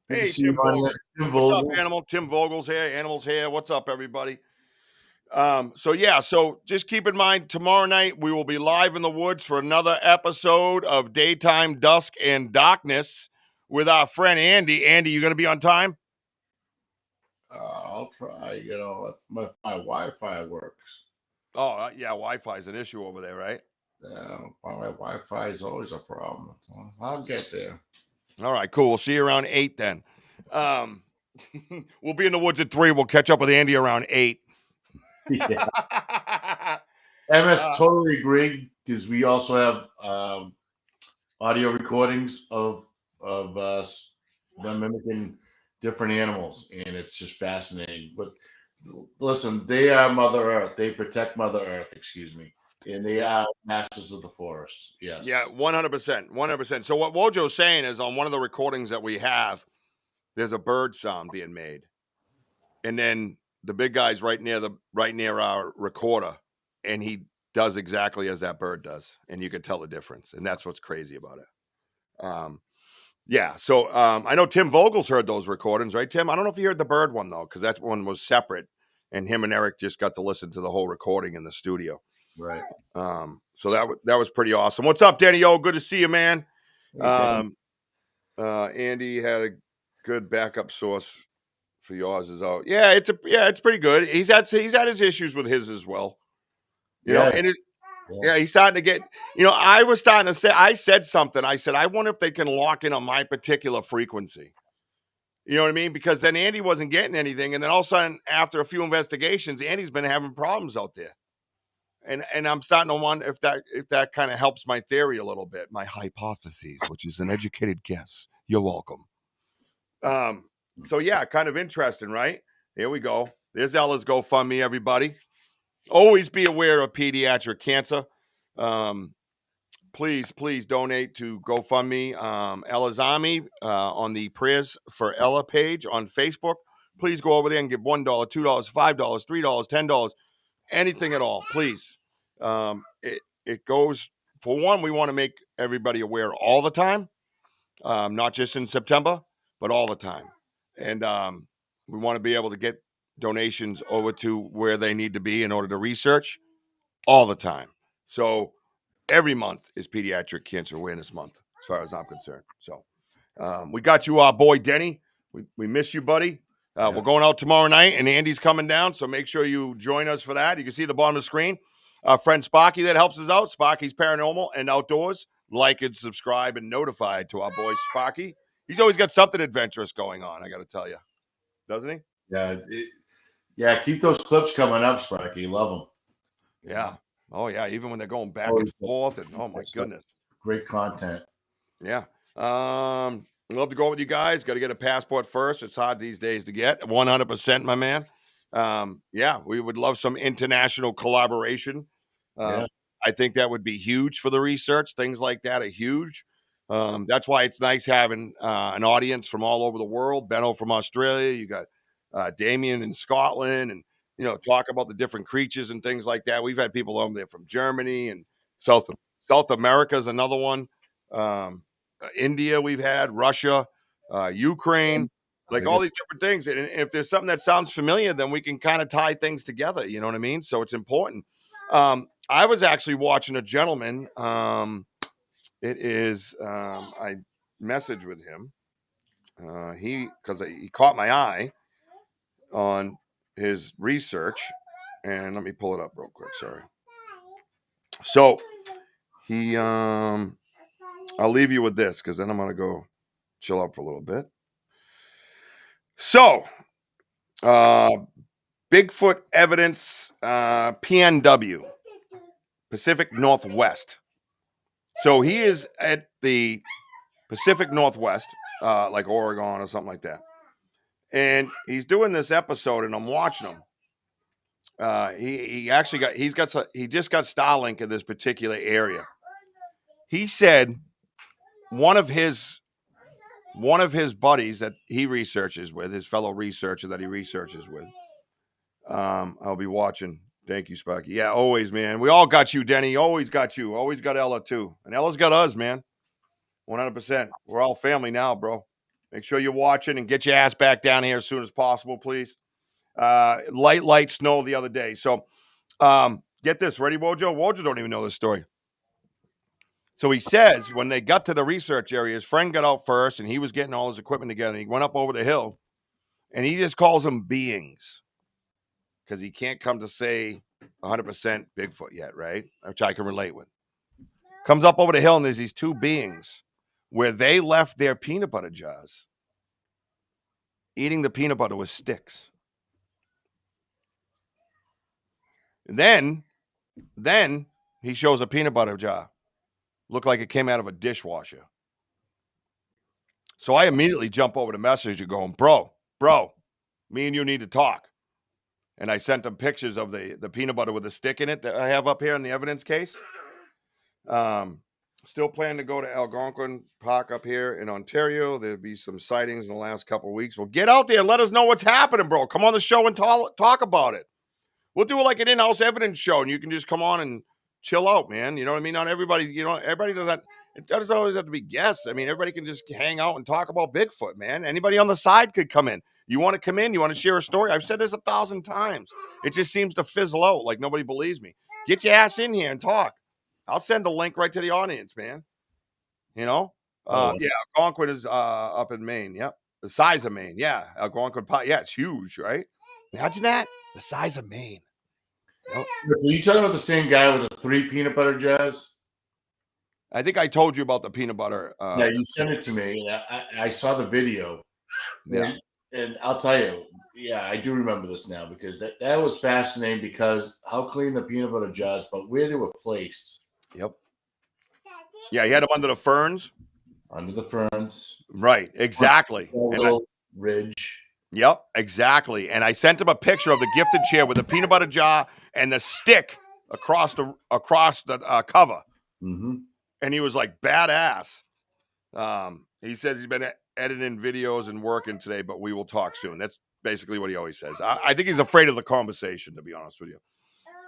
Good to Hey, see Tim you on Vogel. here. Tim What's up, Vogel. Animal? Tim Vogel's here. Animal's here. What's up, everybody? So just keep in mind, tomorrow night we will be live in the woods for another episode of Daytime Dusk and Darkness with our friend Andy. Andy, you going to be on time? I'll try. You know, if my Wi-Fi works. Oh, yeah, Wi-Fi is an issue over there, right? My Wi-Fi is always a problem. I'll get there. All right, cool. We'll see you around 8 then. We'll be in the woods at 3. We'll catch up with Andy around 8. Yeah. MS totally agree, because we also have audio recordings of us them mimicking different animals, and it's just fascinating. But listen, they are Mother Earth. They protect Mother Earth. Excuse me, and they are masters of the forest. Yes. Yeah, 100%. 100%. So what Wojo's saying is on one of the recordings that we have, there's a bird sound being made. And then the big guy's right near our recorder, and he does exactly as that bird does, and you can tell the difference, and that's what's crazy about it. So I know Tim Vogel's heard those recordings, right, Tim? I don't know if you heard the bird one though, because that one was separate, and him and Eric just got to listen to the whole recording in the studio. Right. So that was pretty awesome. What's up, Danny? Oh, good to see you, man. Andy had a good backup source for yours is out. It's pretty good. He's had his issues with his as well. You know, and he's starting to get, I was starting to say, I said something. I said, I wonder if they can lock in on my particular frequency. You know what I mean? Because then Andy wasn't getting anything. And then all of a sudden, after a few investigations, Andy's been having problems out there. And I'm starting to wonder if that kind of helps my theory a little bit, my hypotheses, which is an educated guess. You're welcome. So yeah, kind of interesting, right? Here we go. There's Ella's GoFundMe, everybody. Always be aware of pediatric cancer. Please donate to GoFundMe. Ella's Army on the Prayers for Ella page on Facebook. Please go over there and give $1, $2, $5, $3, $10, anything at all, please. It goes, for one, we want to make everybody aware all the time, not just in September, but all the time. And we want to be able to get donations over to where they need to be in order to research all the time. So every month is Pediatric Cancer Awareness Month, as far as I'm concerned. So we got you, our boy Denny. We miss you, buddy. We're going out tomorrow night, and Andy's coming down, so make sure you join us for that. You can see at the bottom of the screen. Our friend Sparky that helps us out, Sparky's Paranormal and Outdoors. Like and subscribe and notified to our boy Sparky. He's always got something adventurous going on, I got to tell you. Doesn't he? Yeah. Keep those clips coming up, Sparky. Love them. Yeah. Oh, yeah. Even when they're going back and forth. And oh, my goodness. Great content. Yeah. Love to go with you guys. Got to get a passport first. It's hard these days to get. 100%, my man. We would love some international collaboration. I think that would be huge for the research. Things like that are huge. That's why it's nice having an audience from all over the world. Benno from Australia. You got Damien in Scotland, and talk about the different creatures and things like that. We've had people over there from Germany and South America is another one. India we've had, Russia, Ukraine, like all these different things. And if there's something that sounds familiar, then we can kind of tie things together. You know what I mean? So it's important. I was actually watching a gentleman. I messaged with him. Because he caught my eye on his research, and let me pull it up real quick. Sorry. So he, I'll leave you with this because then I'm going to go chill out for a little bit. So, Bigfoot evidence, PNW, Pacific Northwest. So he is at the Pacific Northwest, like Oregon or something like that. And he's doing this episode, and I'm watching him. He just got Starlink in this particular area. He said one of his buddies that he researches with, his fellow researcher that he researches with. I'll be watching Thank you, Sparky. Yeah, always, man. We all got you, Denny. Always got you. Always got Ella, too. And Ella's got us, man. 100%. We're all family now, bro. Make sure you're watching and get your ass back down here as soon as possible, please. Light snow the other day. So get this. Ready, Wojo? Wojo don't even know this story. So he says when they got to the research area, his friend got out first, and he was getting all his equipment together. He went up over the hill, and he just calls them beings because he can't come to say 100% Bigfoot yet, right? Which I can relate with. Comes up over the hill, and there's these two beings where they left their peanut butter jars eating the peanut butter with sticks. And then he shows a peanut butter jar. Looked like it came out of a dishwasher. So I immediately jump over to Messenger going, bro, me and you need to talk. And I sent him pictures of the peanut butter with a stick in it that I have up here in the evidence case. Still planning to go to Algonquin Park up here in Ontario. There'll be some sightings in the last couple of weeks. Well, get out there and let us know what's happening, bro. Come on the show and talk about it. We'll do like an in-house evidence show, and you can just come on and chill out, man. You know what I mean? Not everybody, everybody doesn't. It doesn't always have to be guests. I mean, everybody can just hang out and talk about Bigfoot, man. Anybody on the side could come in. You want to come in? You want to share a story? I've said this 1,000 times. It just seems to fizzle out like nobody believes me. Get your ass in here and talk. I'll send a link right to the audience, man. You know? Yeah, Algonquin is up in Maine. Yep. The size of Maine. Yeah. Algonquin Park. Yeah, it's huge, right? Imagine that. The size of Maine. Yep. Are you talking about the same guy with the 3 peanut butter jars? I think I told you about the peanut butter. Yeah, you sent it to me. I saw the video. Yeah. And I'll tell you, yeah, I do remember this now because that was fascinating because how clean the peanut butter jars, but where they were placed. Yep. Yeah, he had them under the ferns. Under the ferns. Right, exactly. A little ridge. Yep, exactly. And I sent him a picture of the gifted chair with the peanut butter jar and the stick across the cover. Mm-hmm. And he was like, badass. He says he's been editing videos and working today, but we will talk soon. That's basically what he always says. I think he's afraid of the conversation, to be honest with you.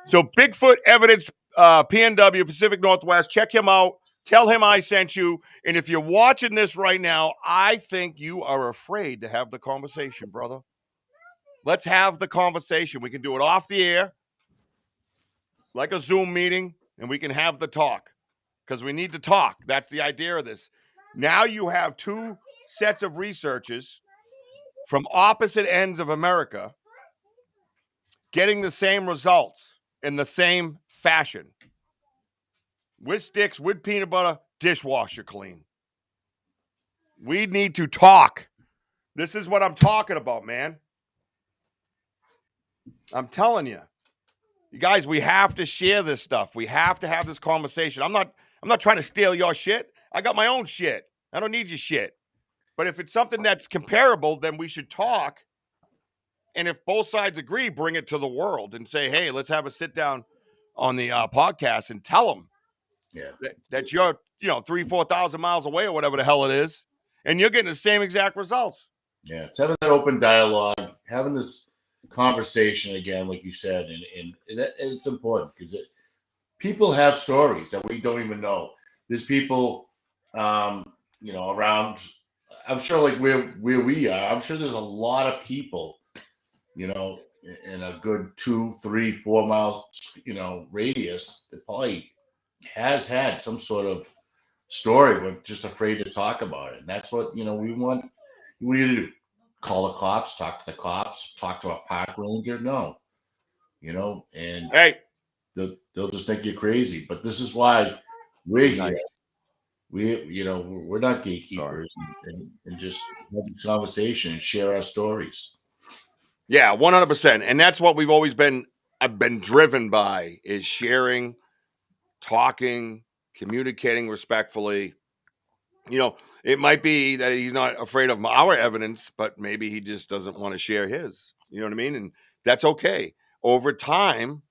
So Bigfoot Evidence, PNW, Pacific Northwest. Check him out. Tell him I sent you. And if you're watching this right now, I think you are afraid to have the conversation, brother. Let's have the conversation. We can do it off the air, like a Zoom meeting, and we can have the talk because we need to talk. That's the idea of this. Now you have 2 sets of researchers from opposite ends of America getting the same results in the same fashion. With sticks, with peanut butter, dishwasher clean. We need to talk. This is what I'm talking about, man. I'm telling you. You guys, we have to share this stuff. We have to have this conversation. I'm not trying to steal your shit. I got my own shit. I don't need your shit. But if it's something that's comparable, then we should talk. And if both sides agree, bring it to the world and say, hey, let's have a sit down on the podcast and tell them that you're, 3,000-4,000 miles away or whatever the hell it is. And you're getting the same exact results. Yeah. It's having that open dialogue, having this conversation again, like you said, and it's important because people have stories that we don't even know. There's people, around. I'm sure, like where we are, I'm sure there's a lot of people, in a good 2, 3, 4 miles, radius that probably has had some sort of story, but just afraid to talk about it. And that's what we want. What do you do? Call the cops, talk to the cops, talk to a park ranger? No, and hey, they'll just think you're crazy. But this is why we're here. We're not gatekeepers and just have this conversation and share our stories. Yeah, 100%. And that's what we've always been driven by is sharing, talking, communicating respectfully. It might be that he's not afraid of our evidence, but maybe he just doesn't want to share his. You know what I mean? And that's okay. Over time,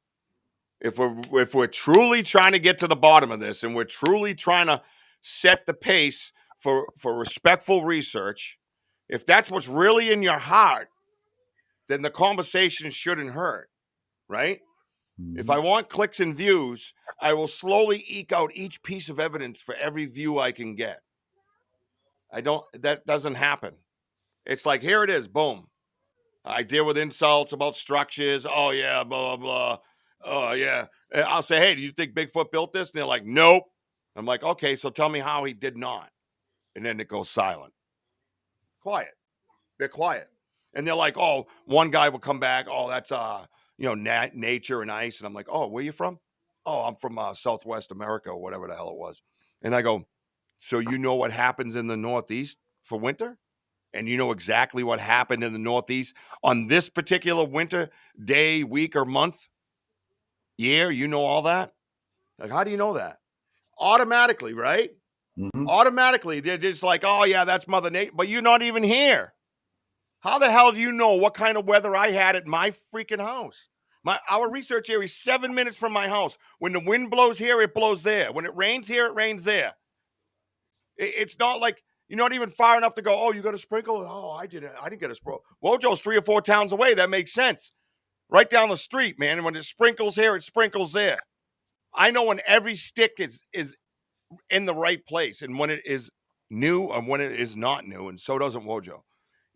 if we're truly trying to get to the bottom of this and we're truly trying to set the pace for respectful research, if that's what's really in your heart, then the conversation shouldn't hurt, right? If I want clicks and views, I will slowly eke out each piece of evidence for every view I can get. That doesn't happen. It's like, here it is, boom. I deal with insults about structures. Oh, yeah, blah, blah, blah. Oh, yeah. And I'll say, hey, do you think Bigfoot built this? And they're like, nope. I'm like, okay, so tell me how he did not. And then it goes silent. Quiet. They're quiet. And they're like, oh, one guy will come back. Oh, that's, nature and ice. And I'm like, oh, where you from? Oh, I'm from Southwest America or whatever the hell it was. And I go, so you know what happens in the Northeast for winter? And you know exactly what happened in the Northeast on this particular winter day, week, or month, year? You know all that? Like, how do you know that? Automatically, right? Mm-hmm. Automatically, they're just like, oh, yeah, that's Mother Nature. But you're not even here. How the hell do you know what kind of weather I had at my freaking house? Our research area is 7 minutes from my house. When the wind blows here, it blows there. When it rains here, it rains there. It's not like you're not even far enough to go, oh, you got a sprinkle? Oh, I didn't get a sprinkle. Wojo's 3 or 4 towns away. That makes sense. Right down the street, man. And when it sprinkles here, it sprinkles there. I know when every stick is in the right place and when it is new and when it is not new. And so doesn't Wojo.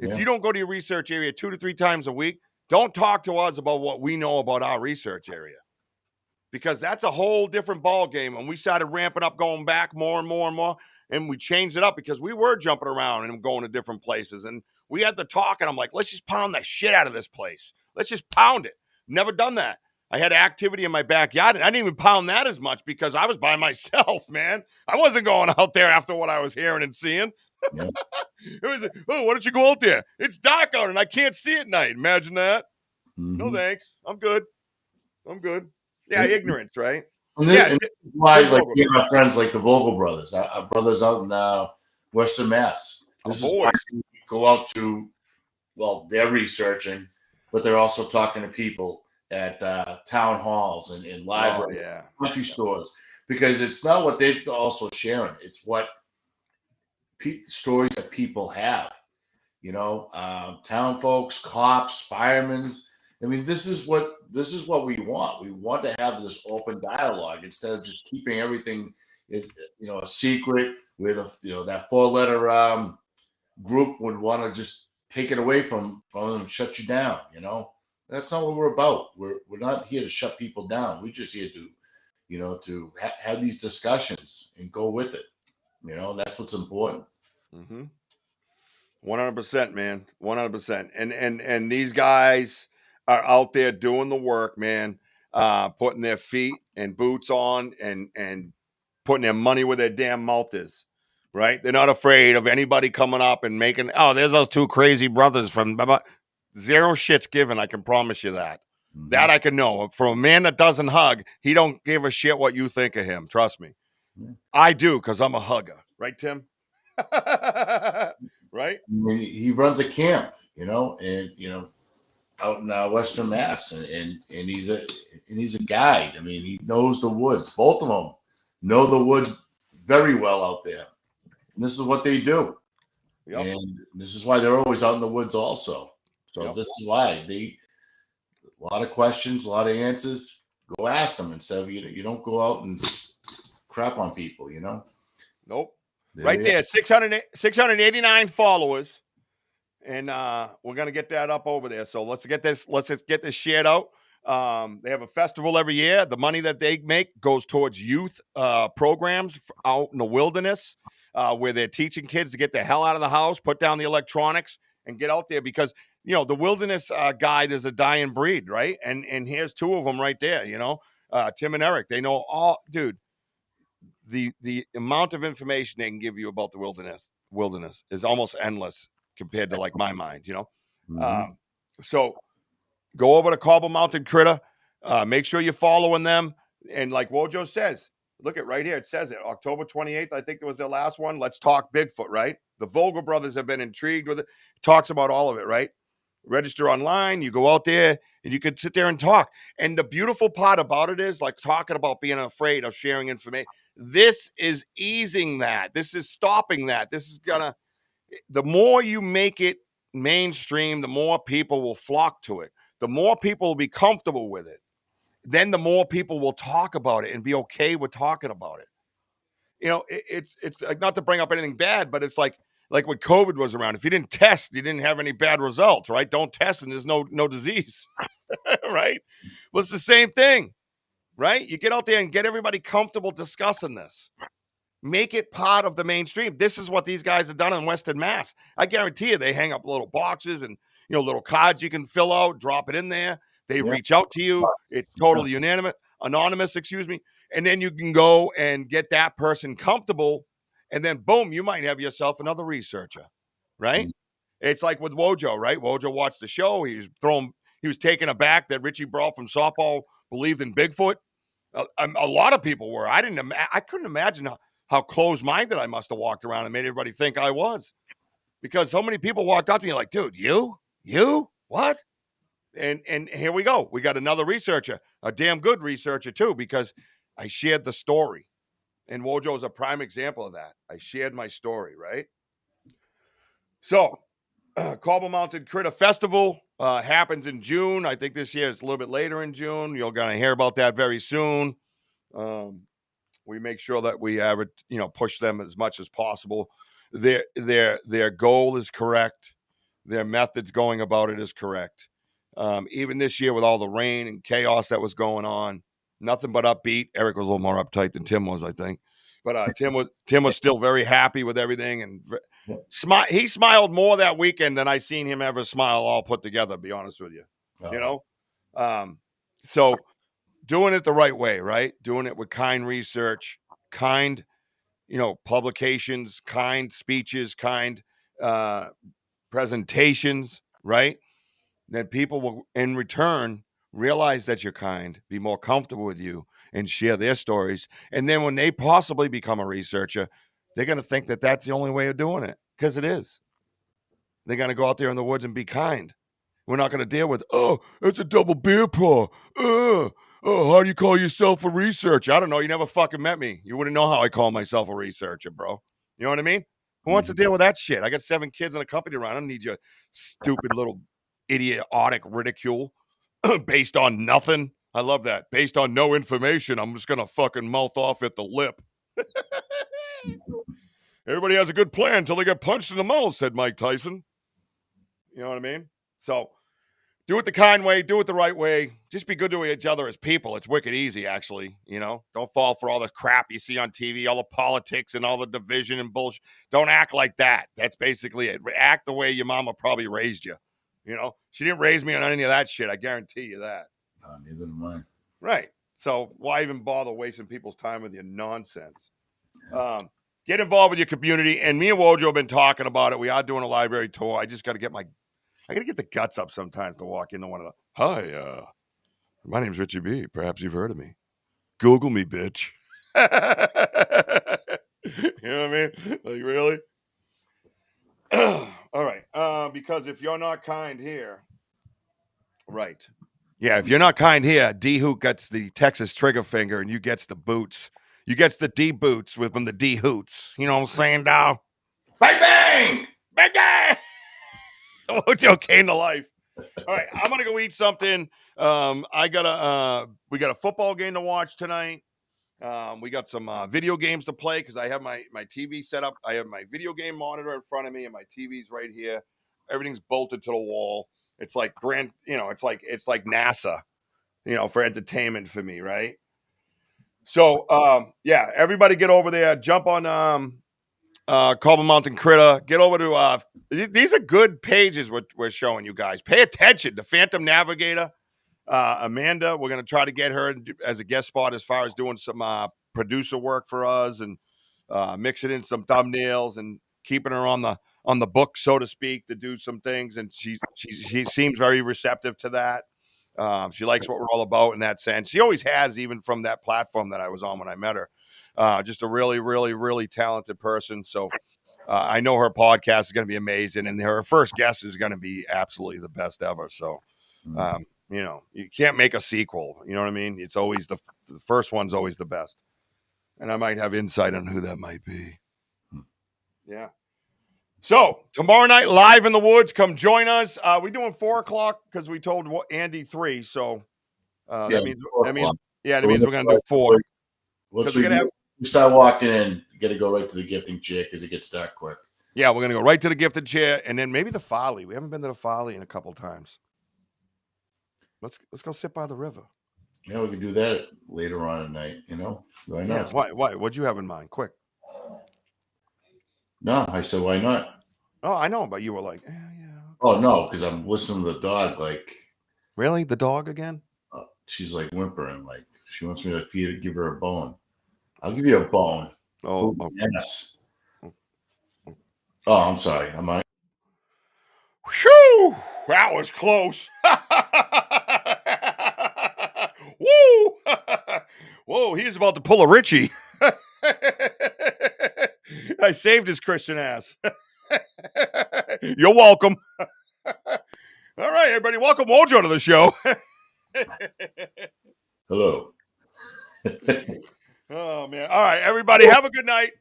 If you don't go to your research area 2 to 3 times a week, don't talk to us about what we know about our research area. Because that's a whole different ball game. And we started ramping up, going back more and more and more. And we changed it up because we were jumping around and going to different places. And we had the talk, and I'm like, let's just pound the shit out of this place. Let's just pound it. Never done that. I had activity in my backyard, and I didn't even pound that as much because I was by myself, man. I wasn't going out there after what I was hearing and seeing. Yeah. It was, oh, why don't you go out there? It's dark out, and I can't see at night. Imagine that. Mm-hmm. No, thanks. I'm good. Yeah, ignorance, right? And this is why, like, we have our friends like the Vogel brothers, our brothers out in Western Mass. This is why we go out to, well, they're researching, but they're also talking to people at town halls and libraries, country stores, because it's not what they're also sharing. It's what stories that people have, you know, town folks, cops, firemen. I mean, this is what we want. We want to have this open dialogue instead of just keeping everything, a secret. Where that 4-letter group would want to just take it away from them and shut you down. You know, that's not what we're about. We're not here to shut people down. We're just here to, to have these discussions and go with it. You know, that's what's important. 100%, man. 100%. And these guys are out there doing the work, man, putting their feet and boots on and putting their money where their damn mouth is, right? They're not afraid of anybody coming up and making, oh, there's those 2 crazy brothers from zero shit's given. I can promise you that. Mm-hmm. That I can know. For a man that doesn't hug, he don't give a shit what you think of him. Trust me. Mm-hmm. I do, because I'm a hugger. Right, Tim? Right? I mean, he runs a camp, and out in Western Mass, and he's a guide. I mean, he knows the woods. Both of them know the woods very well out there. And this is what they do. Yep. And this is why they're always out in the woods also. So this is why a lot of questions, a lot of answers. Go ask them instead of you don't go out and crap on people, Nope. Right there, 689 followers. And we're gonna get that up over there. So let's just get this shared out. They have a festival every year. The money that they make goes towards youth programs out in the wilderness, where they're teaching kids to get the hell out of the house, put down the electronics, and get out there because the wilderness guide is a dying breed, right? And here's 2 of them right there. Tim and Eric. They know all, dude. The amount of information they can give you about the wilderness is almost endless compared to like my mind, Mm-hmm. So go over to Cobble Mountain Critter. Make sure you're following them. And like Wojo says, look at right here. It says it. October 28th, I think it was their last one. Let's talk Bigfoot, right? The Vogel brothers have been intrigued with it. Talks about all of it, right? Register online. You go out there and you can sit there and talk. And the beautiful part about it is like talking about being afraid of sharing information. This is easing that. This is stopping that. This is the more you make it mainstream, the more people will flock to it. The more people will be comfortable with it. then the more people will talk about it and be okay with talking about it. You know, it's like, not to bring up anything bad, but it's like when COVID was around. If you didn't test, you didn't have any bad results, right? Don't test, and there's no disease, right? Well, it's the same thing, right? You get out there and get everybody comfortable discussing this. Make it part of the mainstream. This is what these guys have done in Western Mass. I guarantee you, they hang up little boxes and little cards you can fill out, drop it in there. They reach out to you. It's totally anonymous, excuse me. And then you can go and get that person comfortable, and then boom, you might have yourself another researcher, right? It's like with Wojo, right? Wojo watched the show. He was taken aback that Richie Brawl from softball believed in Bigfoot. A lot of people were. I couldn't imagine how close-minded I must have walked around and made everybody think I was, because so many people walked up to me like, dude, you, what? And here we go. We got another researcher, a damn good researcher too, because I shared the story. And Wojo is a prime example of that. I shared my story, right? So, Cobble Mountain Critter Festival happens in June. I think this year it's a little bit later in June. You're going to hear about that very soon. We make sure that we push them as much as possible. Their goal is correct. Their methods going about it is correct. Even this year with all the rain and chaos that was going on, nothing but upbeat. Eric was a little more uptight than Tim was, I think. But Tim was still very happy with everything, and he smiled more that weekend than I seen him ever smile all put together, to be honest with you. So doing it the right way, right? Doing it with kind research, kind, publications, kind speeches, kind presentations, right? Then people will, in return, realize that you're kind, be more comfortable with you, and share their stories. And then when they possibly become a researcher, they're going to think that that's the only way of doing it, because it is. They're going to go out there in the woods and be kind. We're not going to deal with, oh, it's a double beer paw. Oh, how do you call yourself a researcher? I don't know. You never fucking met me. You wouldn't know how I call myself a researcher, bro. You know what I mean? Who wants to deal with that shit? I got 7 kids in a company to run. I don't need your stupid little idiotic ridicule based on nothing. I love that. Based on no information, I'm just going to fucking mouth off at the lip. Everybody has a good plan until they get punched in the mouth, said Mike Tyson. You know what I mean? So do it the kind way, do it the right way. Just be good to each other as people. It's wicked easy, actually. Don't fall for all the crap you see on TV, all the politics and all the division and bullshit. Don't act like that. That's basically it. Act the way your mama probably raised you. She didn't raise me on any of that shit. I guarantee you that. Neither did mine. Right. So why even bother wasting people's time with your nonsense? Get involved with your community. And me and Wojo have been talking about it. We are doing a library tour. I just got to get the guts up sometimes to walk into one of the, hi, my name's Richie B. Perhaps you've heard of me. Google me, bitch. You know what I mean? Like, really? All right. Because if you're not kind here, right. Yeah, if you're not kind here, D Hoot gets the Texas trigger finger and you gets the boots. You gets the D boots with them, the D hoots. You know what I'm saying, dog? Bang, bang! Bang, bang! Wojo came to life. All right, I'm gonna go eat something. We got a football game to watch tonight. We got some video games to play because I have my TV set up. I have my video game monitor in front of me and my TV's right here. Everything's bolted to the wall. It's like it's like NASA, for entertainment for me, right? So everybody get over there, jump on Cobble Mountain Critter. Get over to these are good pages we're showing you guys. Pay attention. The Phantom Navigator, Amanda. We're gonna try to get her as a guest spot as far as doing some producer work for us and mixing in some thumbnails and keeping her on the book, so to speak, to do some things. And she seems very receptive to that. She likes what we're all about in that sense. She always has, even from that platform that I was on when I met her. Just a really, really, really talented person. So I know her podcast is going to be amazing, and her first guest is going to be absolutely the best ever. So, you can't make a sequel. You know what I mean? It's always the first one's always the best. And I might have insight on who that might be. Yeah. So tomorrow night, live in the woods. Come join us. We're doing 4:00 because we told Andy 3. So Yeah, That means 4 o'clock. that means we're gonna do 4. Once 'Cause we we're gonna have- start walking in, you got to go right to the gifting chair because it gets dark quick. Yeah, we're gonna go right to the gifted chair, and then maybe the Folly. We haven't been to the Folly in a couple times. Let's go sit by the river. Yeah, we can do that later on at night. Why Yeah. not? Why? What'd you have in mind? Quick. No, I said why not? Oh, I know, but you were like, yeah. Oh no, because I'm listening to the dog. Like, Really? The dog again? she's like whimpering. Like she wants me to give her a bone. I'll give you a bone. Oh, Ooh, okay. yes. Oh, I'm sorry. Am I? Whew! That was close. Woo! Whoa, he's about to pull a Richie. I saved his Christian ass. You're welcome. All right, everybody. Welcome Wojo to the show. Hello. Oh, man. All right, everybody. Have a good night.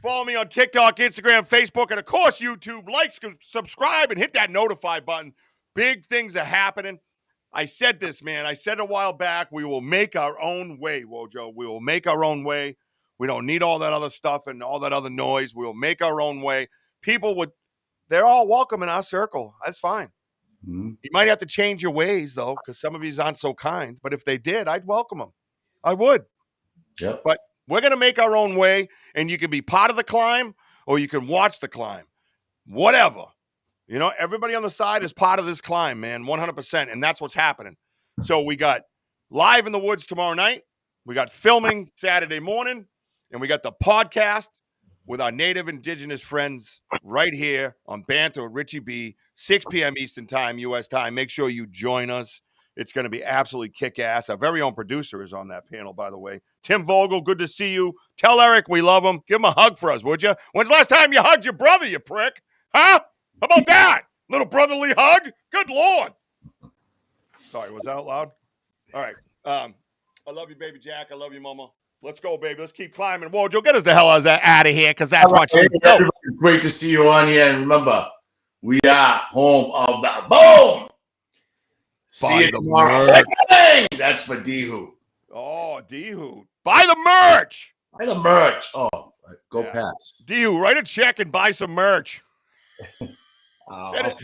Follow me on TikTok, Instagram, Facebook, and, of course, YouTube. Like, subscribe, and hit that notify button. Big things are happening. I said this, man. I said a while back, we will make our own way, Wojo. We will make our own way. We don't need all that other stuff and all that other noise. We will make our own way. They're all welcome in our circle. That's fine. Mm-hmm. You might have to change your ways, though, because some of these aren't so kind. But if they did, I'd welcome them. I would. Yep. But we're going to make our own way, and you can be part of the climb or you can watch the climb. Whatever. Everybody on the side is part of this climb, man, 100%, and that's what's happening. So we got Live in the Woods tomorrow night. We got filming Saturday morning, and we got the podcast with our native indigenous friends right here on Banter with Richie B, 6 p.m. Eastern Time, U.S. time. Make sure you join us. It's going to be absolutely kick-ass. Our very own producer is on that panel, by the way. Tim Vogel, good to see you. Tell Eric we love him. Give him a hug for us, would you? When's the last time you hugged your brother, you prick? Huh? How about that? Little brotherly hug? Good Lord. Sorry, was that out loud? All right. I love you, baby Jack. I love you, mama. Let's go, baby. Let's keep climbing. Wojo, get us the hell out of here, because that's what you do. Great to see you on here. And remember, we are home of the boom. See you tomorrow. That's for D-Hoot. Oh, D-Hoot. Buy the merch. Buy the merch. Oh, go Pats. D-Hoot, write a check and buy some merch. Send it